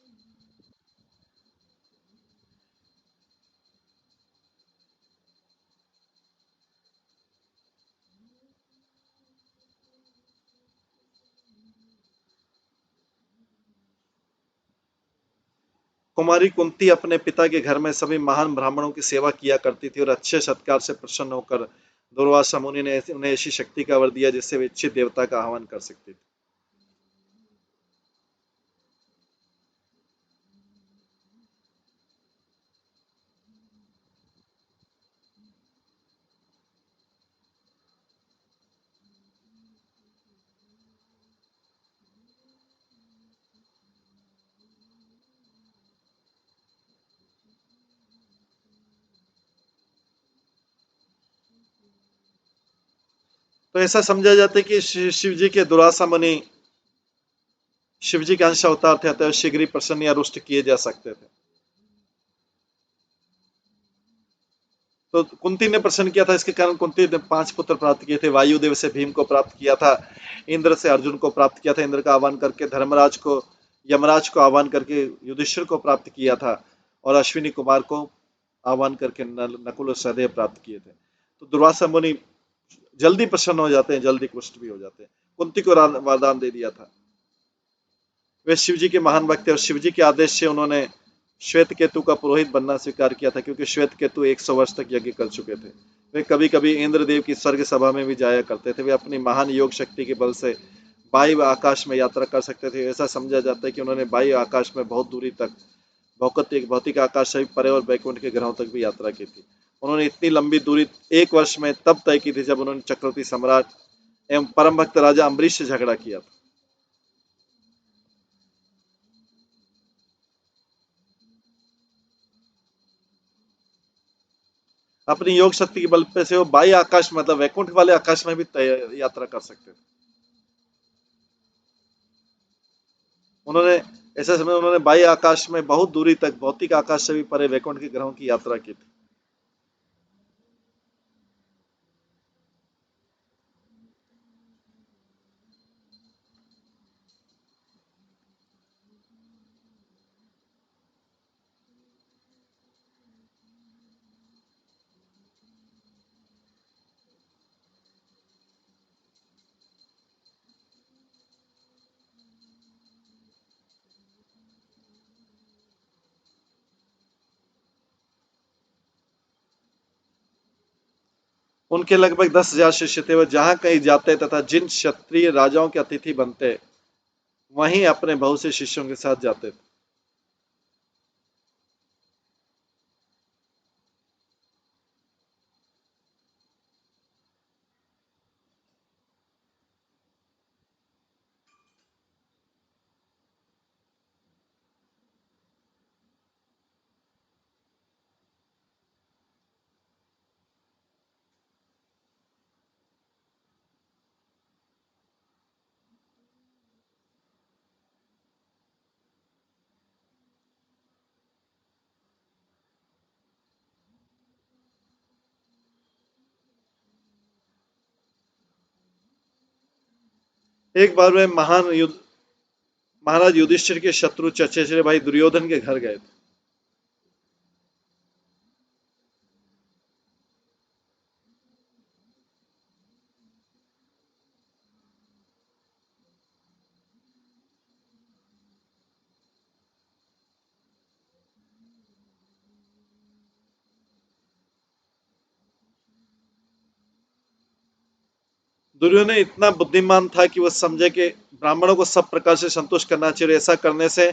कुमारी कुंती अपने पिता के घर में सभी महान ब्राह्मणों की सेवा किया करती थी और अच्छे सत्कार से प्रसन्न होकर दुर्वासा मुनि ने उन्हें ऐसी शक्ति का वर दिया जिससे वे इच्छित देवता का आह्वान कर सकते थे। तो ऐसा समझा जाता है कि शिव जी के दुर्वासा मुनि शिव जी के अंश अवतार थे, अतः शीघ्र ही प्रसन्न या रुष्ट किए जा सकते थे। तो कुंती ने प्रसन्न किया था, इसके कारण कुंती ने 5 पुत्र प्राप्त किए थे। वायुदेव से भीम को प्राप्त किया था, इंद्र से अर्जुन को प्राप्त किया था, इंद्र का आह्वान करके धर्मराज को, यमराज को आह्वान करके युधिष्ठिर को प्राप्त किया था, और अश्विनी कुमार को आह्वान करके नकुल और सहदेव प्राप्त किए थे। तो दुर्वासा मुनि जल्दी प्रसन्न हो जाते हैं, जल्दी कुष्ट भी हो जाते हैं। कुंती को वरदान दे दिया था। वे शिव जी के महान भक्त थे और शिव जी के आदेश से उन्होंने श्वेत केतु का पुरोहित बनना स्वीकार किया था, क्योंकि श्वेत केतु 100 वर्ष तक यज्ञ कर चुके थे। वे कभी कभी इंद्रदेव की स्वर्ग सभा में भी जाया करते थे। वे अपनी महान योग शक्ति के बल से वायु व आकाश में यात्रा कर सकते थे। ऐसा समझा जाता है कि उन्होंने वायु आकाश में बहुत दूरी तक, भौतिक आकाश से भी परे और वैकुंठ के ग्रहों तक भी यात्रा की थी। उन्होंने इतनी लंबी दूरी 1 वर्ष में तब तय की थी जब उन्होंने चक्रवर्ती सम्राट एवं परम भक्त राजा अम्बरीश से झगड़ा किया था। अपनी योग शक्ति के बल पे से वो बाह्य आकाश मतलब वैकुंठ वाले आकाश में भी यात्रा कर सकते थे। उन्होंने ऐसे समय उन्होंने बाह्य आकाश में बहुत दूरी तक, भौतिक आकाश से भी परे वैकुंठ के ग्रहों की यात्रा की थी। उनके लगभग 10,000 शिष्य थे। वह जहां कहीं जाते तथा जिन क्षत्रिय राजाओं के अतिथि बनते वहीं अपने बहुत से शिष्यों के साथ जाते थे। एक बार वे महाराज युधिष्ठिर के शत्रु चचेरे भाई दुर्योधन के घर गए थे। दुर्योधन इतना बुद्धिमान था कि वह समझे कि ब्राह्मणों को सब प्रकार से संतुष्ट करना चाहिए। ऐसा करने से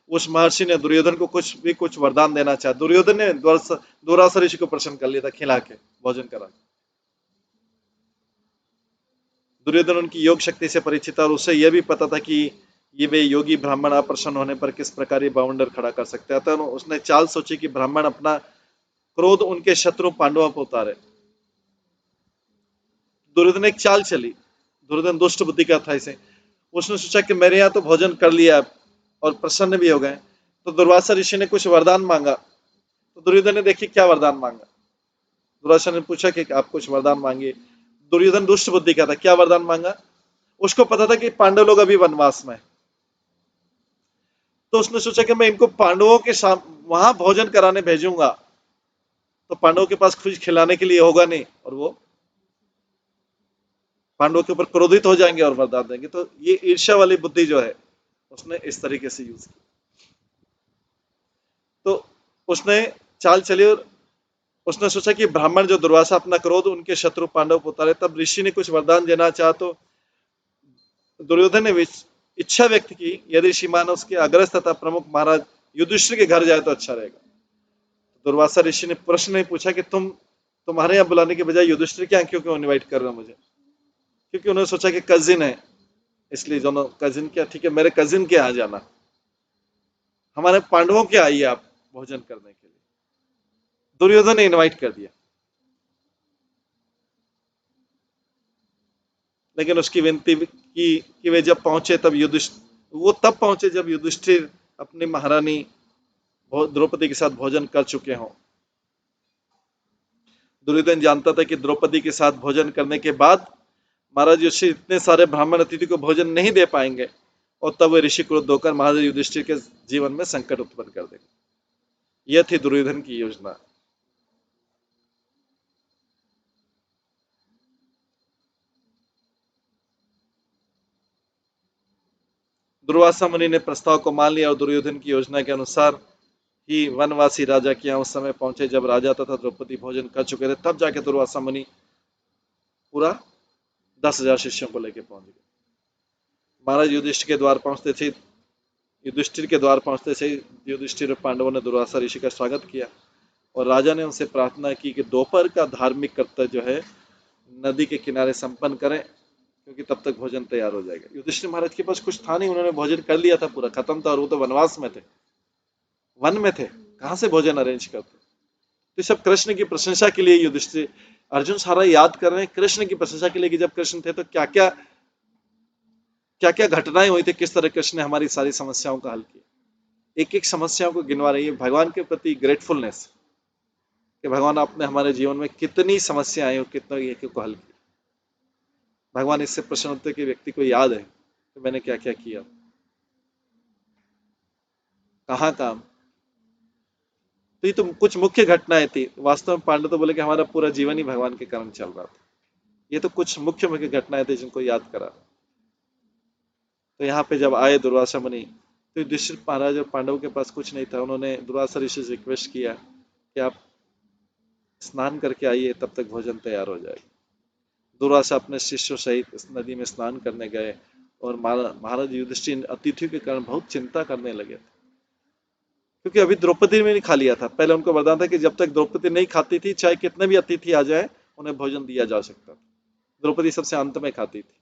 उस महर्षि ने दुर्योधन को कुछ वरदान देना चाहा। दुर्योधन ने दुरासा ऋषि को प्रसन्न कर लिया था, खिला के भोजन करा। दुर्योधन उनकी योग शक्ति से परिचित था और उसे यह भी पता था कि ये वे योगी ब्राह्मण अप्रसन्न होने पर किस प्रकार ये बावंडर खड़ा कर सकते हैं। अतः उसने चाल सोची कि ब्राह्मण अपना क्रोध उनके शत्रु पांडवों पर उतारे। दुर्योधन ने एक चाल चली। दुर्योधन दुष्ट बुद्धि का था इसे। उसने सोचा कि मेरे यहाँ तो भोजन कर लिया और प्रसन्न भी हो गए, तो दुर्वासा ऋषि ने कुछ वरदान मांगा। तो दुर्योधन ने देखी क्या वरदान मांगा। दुर्वासा ने पूछा कि आप कुछ वरदान मांगिए। दुर्योधन दुष्ट बुद्धि का था, क्या वरदान मांगा। उसको पता था कि पांडव लोग अभी वनवास में, तो उसने सोचा कि मैं इनको पांडवों के वहां भोजन कराने भेजूंगा तो पांडवों के पास कुछ खिलाने के लिए होगा नहीं और वो पांडवों के ऊपर क्रोधित हो जाएंगे और वरदान देंगे। तो ये ईर्ष्या वाली बुद्धि जो है उसने इस तरीके से यूज की। तो उसने चाल चली और उसने सोचा कि ब्राह्मण जो दुर्वासा अपना क्रोध उनके शत्रु पांडव को उतारे। तब ऋषि ने कुछ वरदान देना चाहा तो दुर्योधन ने इच्छा व्यक्त की यदि श्रीमान उसके अग्रस्त तथा प्रमुख महाराज युधिष्ठिर के घर जाए तो अच्छा रहेगा। दुर्वासा ऋषि ने प्रश्न नहीं पूछा कि तुम्हारे यहाँ बुलाने के बजाय युधिष्ठिर के यहाँ क्यों क्यों इनवाइट कर रहे हो मुझे, क्योंकि उन्होंने सोचा कि कजिन है, इसलिए दोनों कजिन क्या, ठीक है मेरे कजिन के यहाँ जाना, हमारे पांडवों के आइए आप भोजन करने के लिए। दुर्योधन ने इनवाइट कर दिया, लेकिन उसकी विनती की कि वे जब पहुंचे तब वो तब पहुंचे जब युधिष्ठिर अपनी महारानी द्रौपदी के साथ भोजन कर चुके हों। दुर्योधन जानता था कि द्रौपदी के साथ भोजन करने के बाद महाराज युधिष्ठिर इतने सारे ब्राह्मण अतिथि को भोजन नहीं दे पाएंगे और तब वे ऋषि क्रोध होकर महाराज युधिष्ठिर के जीवन में संकट उत्पन्न कर देंगे। यह थी दुर्योधन की योजना। दुर्वासा मुनि ने प्रस्ताव को मान लिया और दुर्योधन की योजना के अनुसार ही वनवासी राजा के यहाँ उस समय पहुंचे जब राजा तथा द्रौपदी भोजन कर चुके थे। तब जाके दुर्वासा मुनि पूरा 10,000 शिष्यों को लेकर पहुंच गए। महाराज युधिष्ठिर के द्वार पहुंचते से युधिष्ठिर और पांडवों ने दुर्वासा ऋषि का स्वागत किया और राजा ने उनसे प्रार्थना की कि दोपहर का धार्मिक कर्तव्य जो है नदी के किनारे संपन्न करें, क्योंकि तब तक भोजन तैयार हो जाएगा। युधिष्ठिर महाराज के पास कुछ था नहीं, उन्होंने भोजन कर लिया था, पूरा खत्म था और वो तो वनवास में थे, वन में थे, कहां से भोजन अरेंज करते। तो सब कृष्ण की प्रशंसा के लिए युधिष्ठिर अर्जुन सारा याद कर रहे हैं कृष्ण की प्रशंसा के लिए कि जब कृष्ण थे तो क्या क्या घटनाएं हुई थी, किस तरह कृष्ण ने हमारी सारी समस्याओं का हल किया। एक एक समस्याओं को गिनवा रही है भगवान के प्रति ग्रेटफुलनेस कि भगवान आपने हमारे जीवन में कितनी समस्या आई और कितना एक को हल किया। भगवान इससे प्रसन्न होते कि व्यक्ति को याद है कि मैंने क्या क्या किया, कहाँ काम। तो ये तो कुछ मुख्य घटनाएं थी। वास्तव में पांडव तो बोले कि हमारा पूरा जीवन ही भगवान के कारण चल रहा था। ये तो कुछ मुख्य मुख्य घटनाएं थी जिनको याद करा। तो यहाँ पे जब आए दुर्वासा मुनि तो युधिष्ठिर महाराज और पांडव के पास कुछ नहीं था। उन्होंने दुर्वासा ऋषि से रिक्वेस्ट किया कि आप स्नान करके आइए, तब तक भोजन तैयार हो जाएगा। दुर्वासा अपने शिष्यों सहित इस नदी में स्नान करने गए और महाराज युधिष्ठिर अतिथियों के कारण बहुत चिंता करने लगे थे, क्योंकि अभी द्रौपदी ने नहीं खा लिया था। पहले उनको वरदान था कि जब तक द्रौपदी नहीं खाती थी, चाहे कितने भी अतिथि आ जाए, उन्हें भोजन दिया जा सकता था। द्रौपदी सबसे अंत में खाती थी।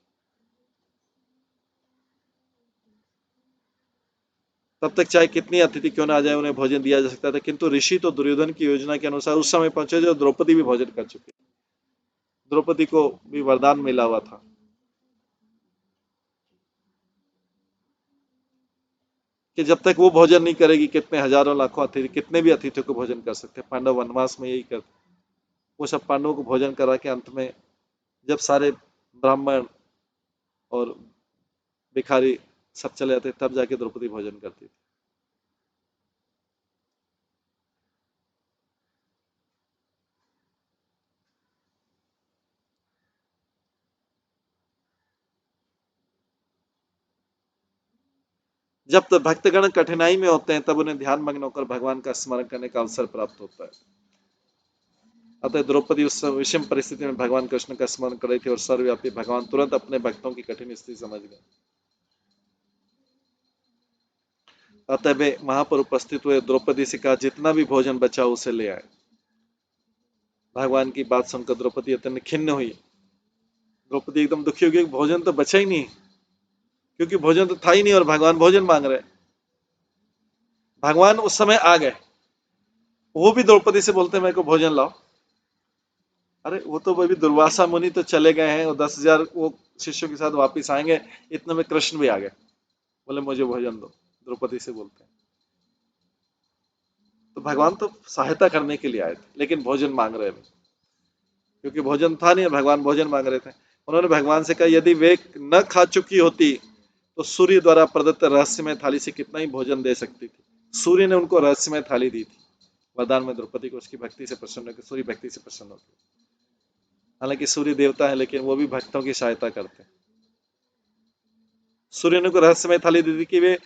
तब तक चाहे कितनी अतिथि क्यों ना आ जाए, उन्हें भोजन दिया जा सकता था। किंतु ऋषि तो दुर्योधन की योजना के अनुसार उस समय पहुंचे जो द्रौपदी भी भोजन कर चुकी। द्रौपदी को भी वरदान मिला हुआ था कि जब तक वो भोजन नहीं करेगी, कितने हजारों लाखों अतिथि, कितने भी अतिथियों को भोजन कर सकते। पांडव वनवास में यही करते, वो सब पांडवों को भोजन करा के अंत में जब सारे ब्राह्मण और भिखारी सब चले जाते, तब जाके द्रौपदी भोजन करती थी। जब तक भक्तगण कठिनाई में होते हैं, तब उन्हें ध्यान मग्न होकर भगवान का स्मरण करने का अवसर प्राप्त होता है। अतः द्रौपदी उस विषम परिस्थिति में भगवान कृष्ण का स्मरण कर रही थी और सर्वव्यापी भगवान तुरंत अपने भक्तों की कठिन स्थिति समझ गए। अतः वे वहां पर उपस्थित हुए। द्रौपदी से कहा, जितना भी भोजन बचा उसे ले आए। भगवान की बात सुनकर द्रौपदी अत्यंत खिन्न हुई। द्रौपदी एकदम दुखी हो गई, भोजन तो बचा ही नहीं, क्योंकि भोजन तो था ही नहीं और भगवान भोजन मांग रहे। भगवान उस समय आ गए, वो भी द्रौपदी से बोलते मेरे को भोजन लाओ। अरे वो तो अभी दुर्वासा मुनि तो चले गए हैं, वो 10,000 वो शिष्यों के साथ वापिस आएंगे, इतने में कृष्ण भी आ गए, बोले मुझे भोजन दो। द्रौपदी से बोलते हैं। तो भगवान तो सहायता करने के लिए आए थे, लेकिन भोजन मांग रहे थे, क्योंकि भोजन था नहीं, भगवान भोजन मांग रहे थे। उन्होंने भगवान से कहा, यदि वे न खा चुकी होती तो सूर्य द्वारा प्रदत्त रहस्यमय थाली से कितना ही भोजन दे सकती थी। सूर्य ने उनको रहस्यमय थाली दी थी वरदान में, द्रौपदी को उसकी भक्ति से प्रसन्न होकर, सूर्य भक्ति से प्रसन्न होकर। हालांकि सूर्य देवता है, लेकिन वो भी भक्तों की सहायता करते हैं। सूर्य ने को रहस्यमय थाली दी थी कि वे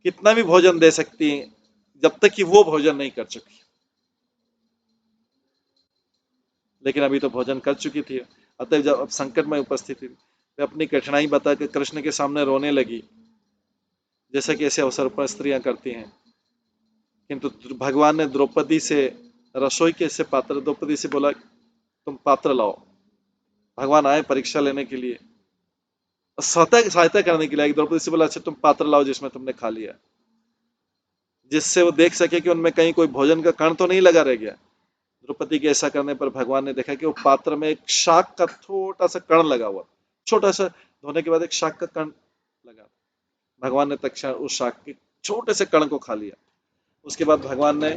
कितना भी भोजन दे सकती हैं, जब तक कि वो भोजन नहीं कर चुकी। लेकिन अभी तो भोजन कर चुकी थी। अतः जब अब संकट में उपस्थित थी, वे अपनी कठिनाई बताकर कृष्ण के सामने रोने लगी, जैसा कि ऐसे अवसर पर स्त्रियां करती हैं। किंतु भगवान ने द्रौपदी से रसोई के से पात्र, द्रौपदी से बोला, तुम पात्र लाओ। भगवान आए परीक्षा लेने के लिए, सहायता करने के लिए। द्रौपदी से बोला, अच्छा तुम पात्र लाओ जिसमें तुमने खा लिया, जिससे वो देख सके कि उनमें कहीं कोई भोजन का कण तो नहीं लगा रह गया। द्रौपदी के ऐसा करने पर भगवान ने देखा कि वो पात्र में एक शाक का छोटा सा कण लगा हुआ, छोटा सा, धोने के बाद एक शाक का कण लगा। भगवान ने तत्क्षण उस शाक के छोटे से कण को खा लिया। उसके बाद भगवान ने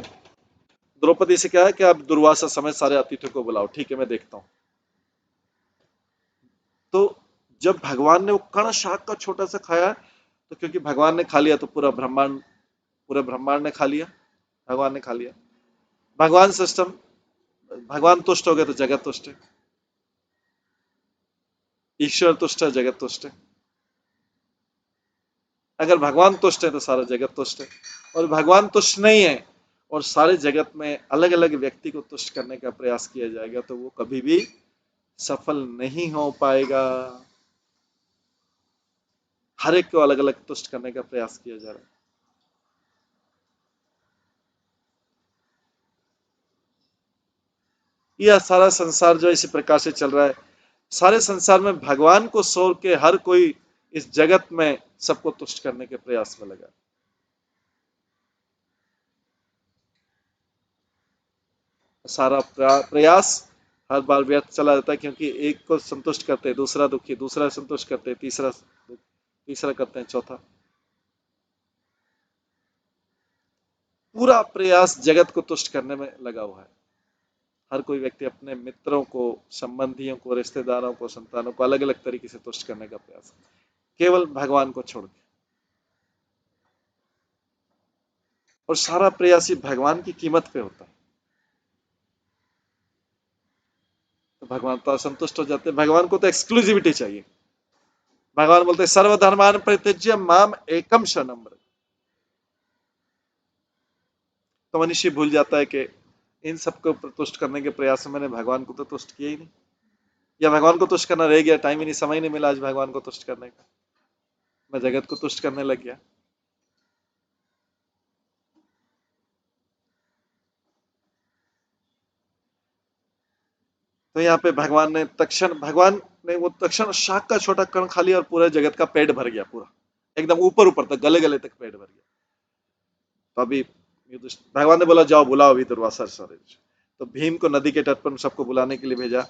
द्रौपदी से कहा कि आप दुर्वासा समेत सारे अतिथियों को बुलाओ। ठीक है, मैं देखता हूं। तो जब भगवान ने वो कण शाक का छोटा सा खाया, तो क्योंकि भगवान ने खा लिया तो पूरे ब्रह्मांड ने खा लिया। भगवान ने खा लिया। भगवान सिस्टम, भगवान तुष्ट हो गए तो जगत तुष्ट है, ईश्वर तुष्ट है, जगत तुष्ट है। अगर भगवान तुष्ट है तो सारा जगत तुष्ट है, और भगवान तुष्ट नहीं है और सारे जगत में अलग अलग व्यक्ति को तुष्ट करने का प्रयास किया जाएगा, तो वो कभी भी सफल नहीं हो पाएगा। हर एक को अलग अलग तुष्ट करने का प्रयास किया जा रहा है। यह सारा संसार जो इसी प्रकार से चल रहा है, सारे संसार में भगवान को छोड़ के हर कोई इस जगत में सबको तुष्ट करने के प्रयास में लगा। सारा प्रयास हर बार व्यर्थ चला जाता है, क्योंकि एक को संतुष्ट करते हैं, दूसरा दुखी, दूसरा संतुष्ट करते हैं, तीसरा करते हैं, चौथा। पूरा प्रयास जगत को तुष्ट करने में लगा हुआ है। हर कोई व्यक्ति अपने मित्रों को, संबंधियों को, रिश्तेदारों को, संतानों को अलग अलग तरीके से तुष्ट करने का प्रयास, केवल भगवान को छोड़ के। और सारा प्रयास ही भगवान की कीमत पे होता है, तो भगवान तो असंतुष्ट हो जाते हैं। भगवान को तो एक्सक्लूसिविटी चाहिए। भगवान बोलते हैं, सर्वधर्मान परित्यज्य माम एकम शरणम व्रज। तो मनुष्य भूल जाता है कि इन सबको तुष्ट करने के प्रयास में मैंने भगवान को तो तुष्ट किया ही नहीं, या भगवान को तुष्ट करना रह गया, टाइम ही नहीं, समय नहीं मिला आज भगवान को तुष्ट करने का, मैं जगत को तुष्ट करने लग गया। तो यहाँ पे भगवान ने वो तक्षण शाख का छोटा कण खा लिया और पूरा जगत का पेट भर गया, पूरा एकदम ऊपर ऊपर तक, गले गले तक पेट भर गया। तो अभी भगवान ने बोला जाओ बुलाओ अभी दुर्वासा सारे। तो भीम को नदी के तट पर सबको बुलाने के लिए भेजा।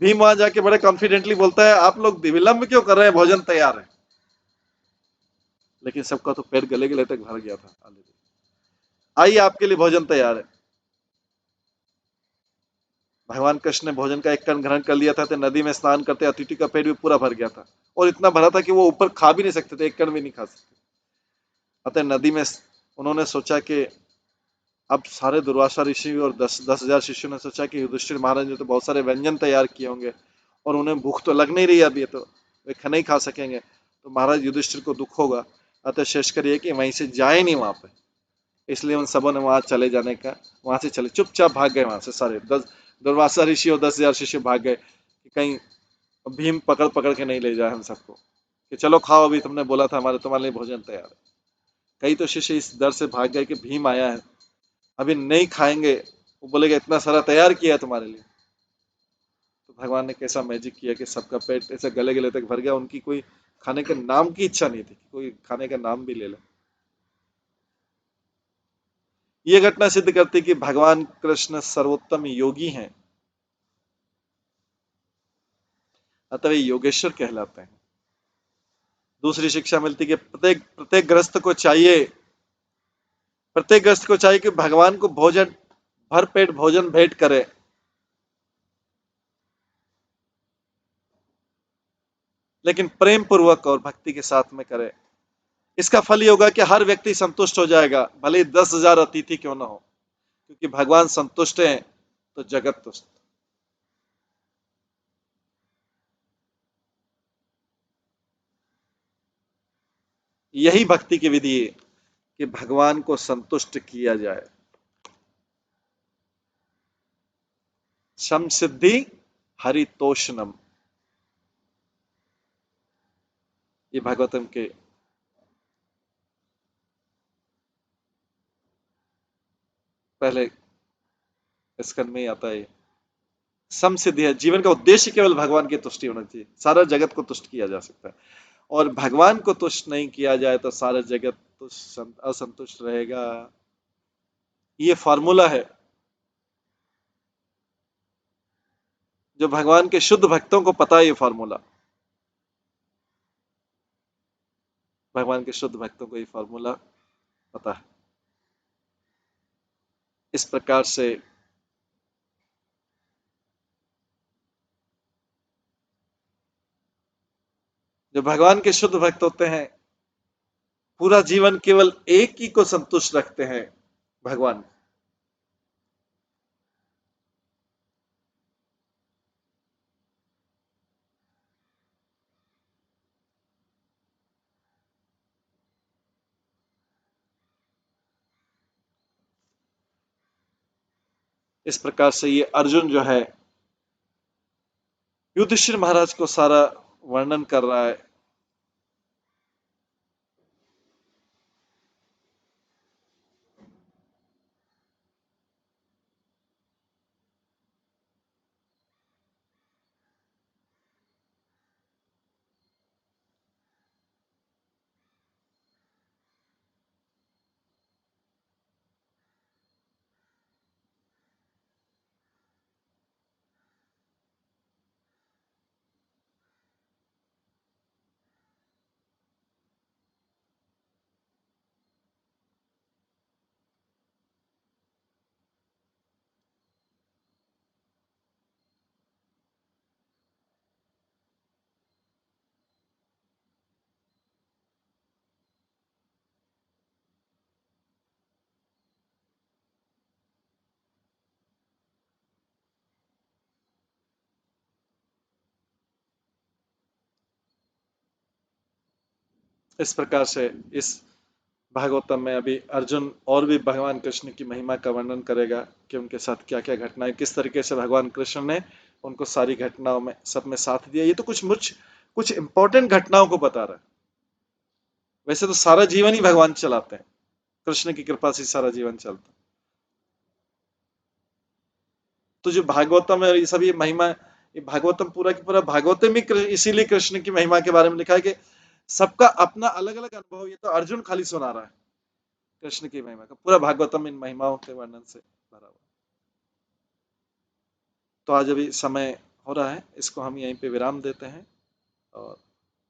भीम वहां जाके बड़े कॉन्फिडेंटली बोलता है आप लोग विलंब क्यों कर रहे हैं, भोजन तैयार है। लेकिन सबका तो पेट गले गले तक भर गया था ऑलरेडी। आइए आपके लिए भोजन तैयार है। भगवान कृष्ण ने भोजन का एक कण ग्रहण कर लिया था, तो नदी में स्नान करते अतिथि का पेट भी पूरा भर गया था, और इतना भरा था कि वो ऊपर खा भी नहीं सकते थे, एक कण भी नहीं खा सकते। अतः नदी में उन्होंने सोचा कि अब सारे दुर्वासा ऋषि और 10,000 शिष्यों ने सोचा कि युधिष्ठिर महाराज ने तो बहुत सारे व्यंजन तैयार किए होंगे और उन्हें भूख तो लग नहीं रही अभी, तो वे खाना ही खा सकेंगे, तो महाराज युधिष्ठिर को दुख होगा। अतः शेष करिए कि वहीं से जाए नहीं वहां पे। इसलिए उन सबों ने वहां चले जाने का, वहां से चले चुपचाप भाग गए वहां से सारे 10 दुर्वासा ऋषि और 10,000 शिष्य भाग गए कि कहीं भीम पकड़ पकड़ के नहीं ले जाए हम सबको, कि चलो खाओ अभी तुमने बोला था हमारे तुम्हारे लिए भोजन तैयार है। कई तो शिष्य इस डर से भाग गए कि भीम आया है, अभी नहीं खाएंगे, वो बोलेगा इतना सारा तैयार किया है तुम्हारे लिए। तो भगवान ने कैसा मैजिक किया कि सबका पेट ऐसे गले गले तक भर गया, उनकी कोई खाने के नाम की इच्छा नहीं थी कि कोई खाने का नाम भी ले ले। ये घटना सिद्ध करती कि भगवान कृष्ण सर्वोत्तम योगी हैं, अतः वे योगेश्वर कहलाते हैं। दूसरी शिक्षा मिलती कि प्रत्येक ग्रस्त को चाहिए कि भगवान को भोजन, भर पेट भोजन भेंट करे, लेकिन प्रेम पूर्वक और भक्ति के साथ में करे। इसका फल ये होगा कि हर व्यक्ति संतुष्ट हो जाएगा, भले ही 10,000 अतिथि क्यों ना हो, क्योंकि भगवान संतुष्ट हैं तो जगत तुष्ट। यही भक्ति की विधि है कि भगवान को संतुष्ट किया जाए। सम सिद्धि हरितोषणम, ये भागवतम के पहले स्कंद में ही आता है। सम सिद्धि है, जीवन का उद्देश्य केवल भगवान की तुष्टि होना चाहिए, सारा जगत को तुष्ट किया जा सकता है, और भगवान को तुष्ट नहीं किया जाए तो सारा जगत तो असंतुष्ट रहेगा। ये फॉर्मूला है जो भगवान के शुद्ध भक्तों को पता है, ये फॉर्मूला भगवान के शुद्ध भक्तों को ये फॉर्मूला पता है। इस प्रकार से जो भगवान के शुद्ध भक्त होते हैं पूरा जीवन केवल एक ही को संतुष्ट रखते हैं, भगवान। इस प्रकार से ये अर्जुन जो है युधिष्ठिर महाराज को सारा वर्णन कर रहा है। इस प्रकार से इस भागवतम में अभी अर्जुन और भी भगवान कृष्ण की महिमा का वर्णन करेगा कि उनके साथ क्या क्या घटनाएं, किस तरीके से भगवान कृष्ण ने उनको सारी घटनाओं में सब में साथ दिया। ये तो कुछ इंपॉर्टेंट घटनाओं को बता रहा है। वैसे तो सारा जीवन ही भगवान चलाते हैं, कृष्ण की कृपा से सारा जीवन चलता है। तो जो भागवतम है ये सब ये महिमा, ये भागवतम पूरा की पूरा भागवतम ही इसीलिए कृष्ण की महिमा के बारे में लिखा है कि सबका अपना अलग अलग अनुभव। ये तो अर्जुन खाली सुना रहा है कृष्ण की महिमा का, पूरा भागवतम इन महिमाओं के वर्णन से भरा हुआ। तो आज अभी समय हो रहा है, इसको हम यहीं पे विराम देते हैं। और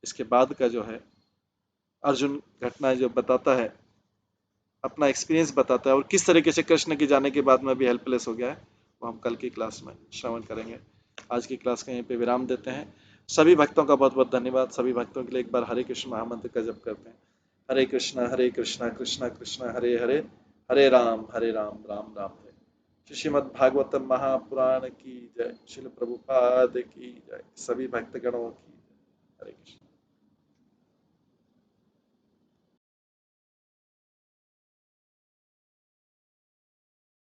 इसके बाद का जो है अर्जुन घटना जो बताता है, अपना एक्सपीरियंस बताता है और किस तरीके से कृष्ण के जाने के बाद में भी हेल्पलेस हो गया है, वो हम कल की क्लास में श्रवण करेंगे। आज की क्लास का यहीं पे विराम देते हैं। सभी भक्तों का बहुत बहुत धन्यवाद। सभी भक्तों के लिए एक बार हरे कृष्ण महामंत्र का जप करते हैं। हरे कृष्णा कृष्णा कृष्णा हरे हरे, हरे राम राम राम हरे। श्रीमद् भागवतम महापुराण की जय। श्रील प्रभुपाद की जय। सभी भक्तगणों की जय। हरे कृष्ण।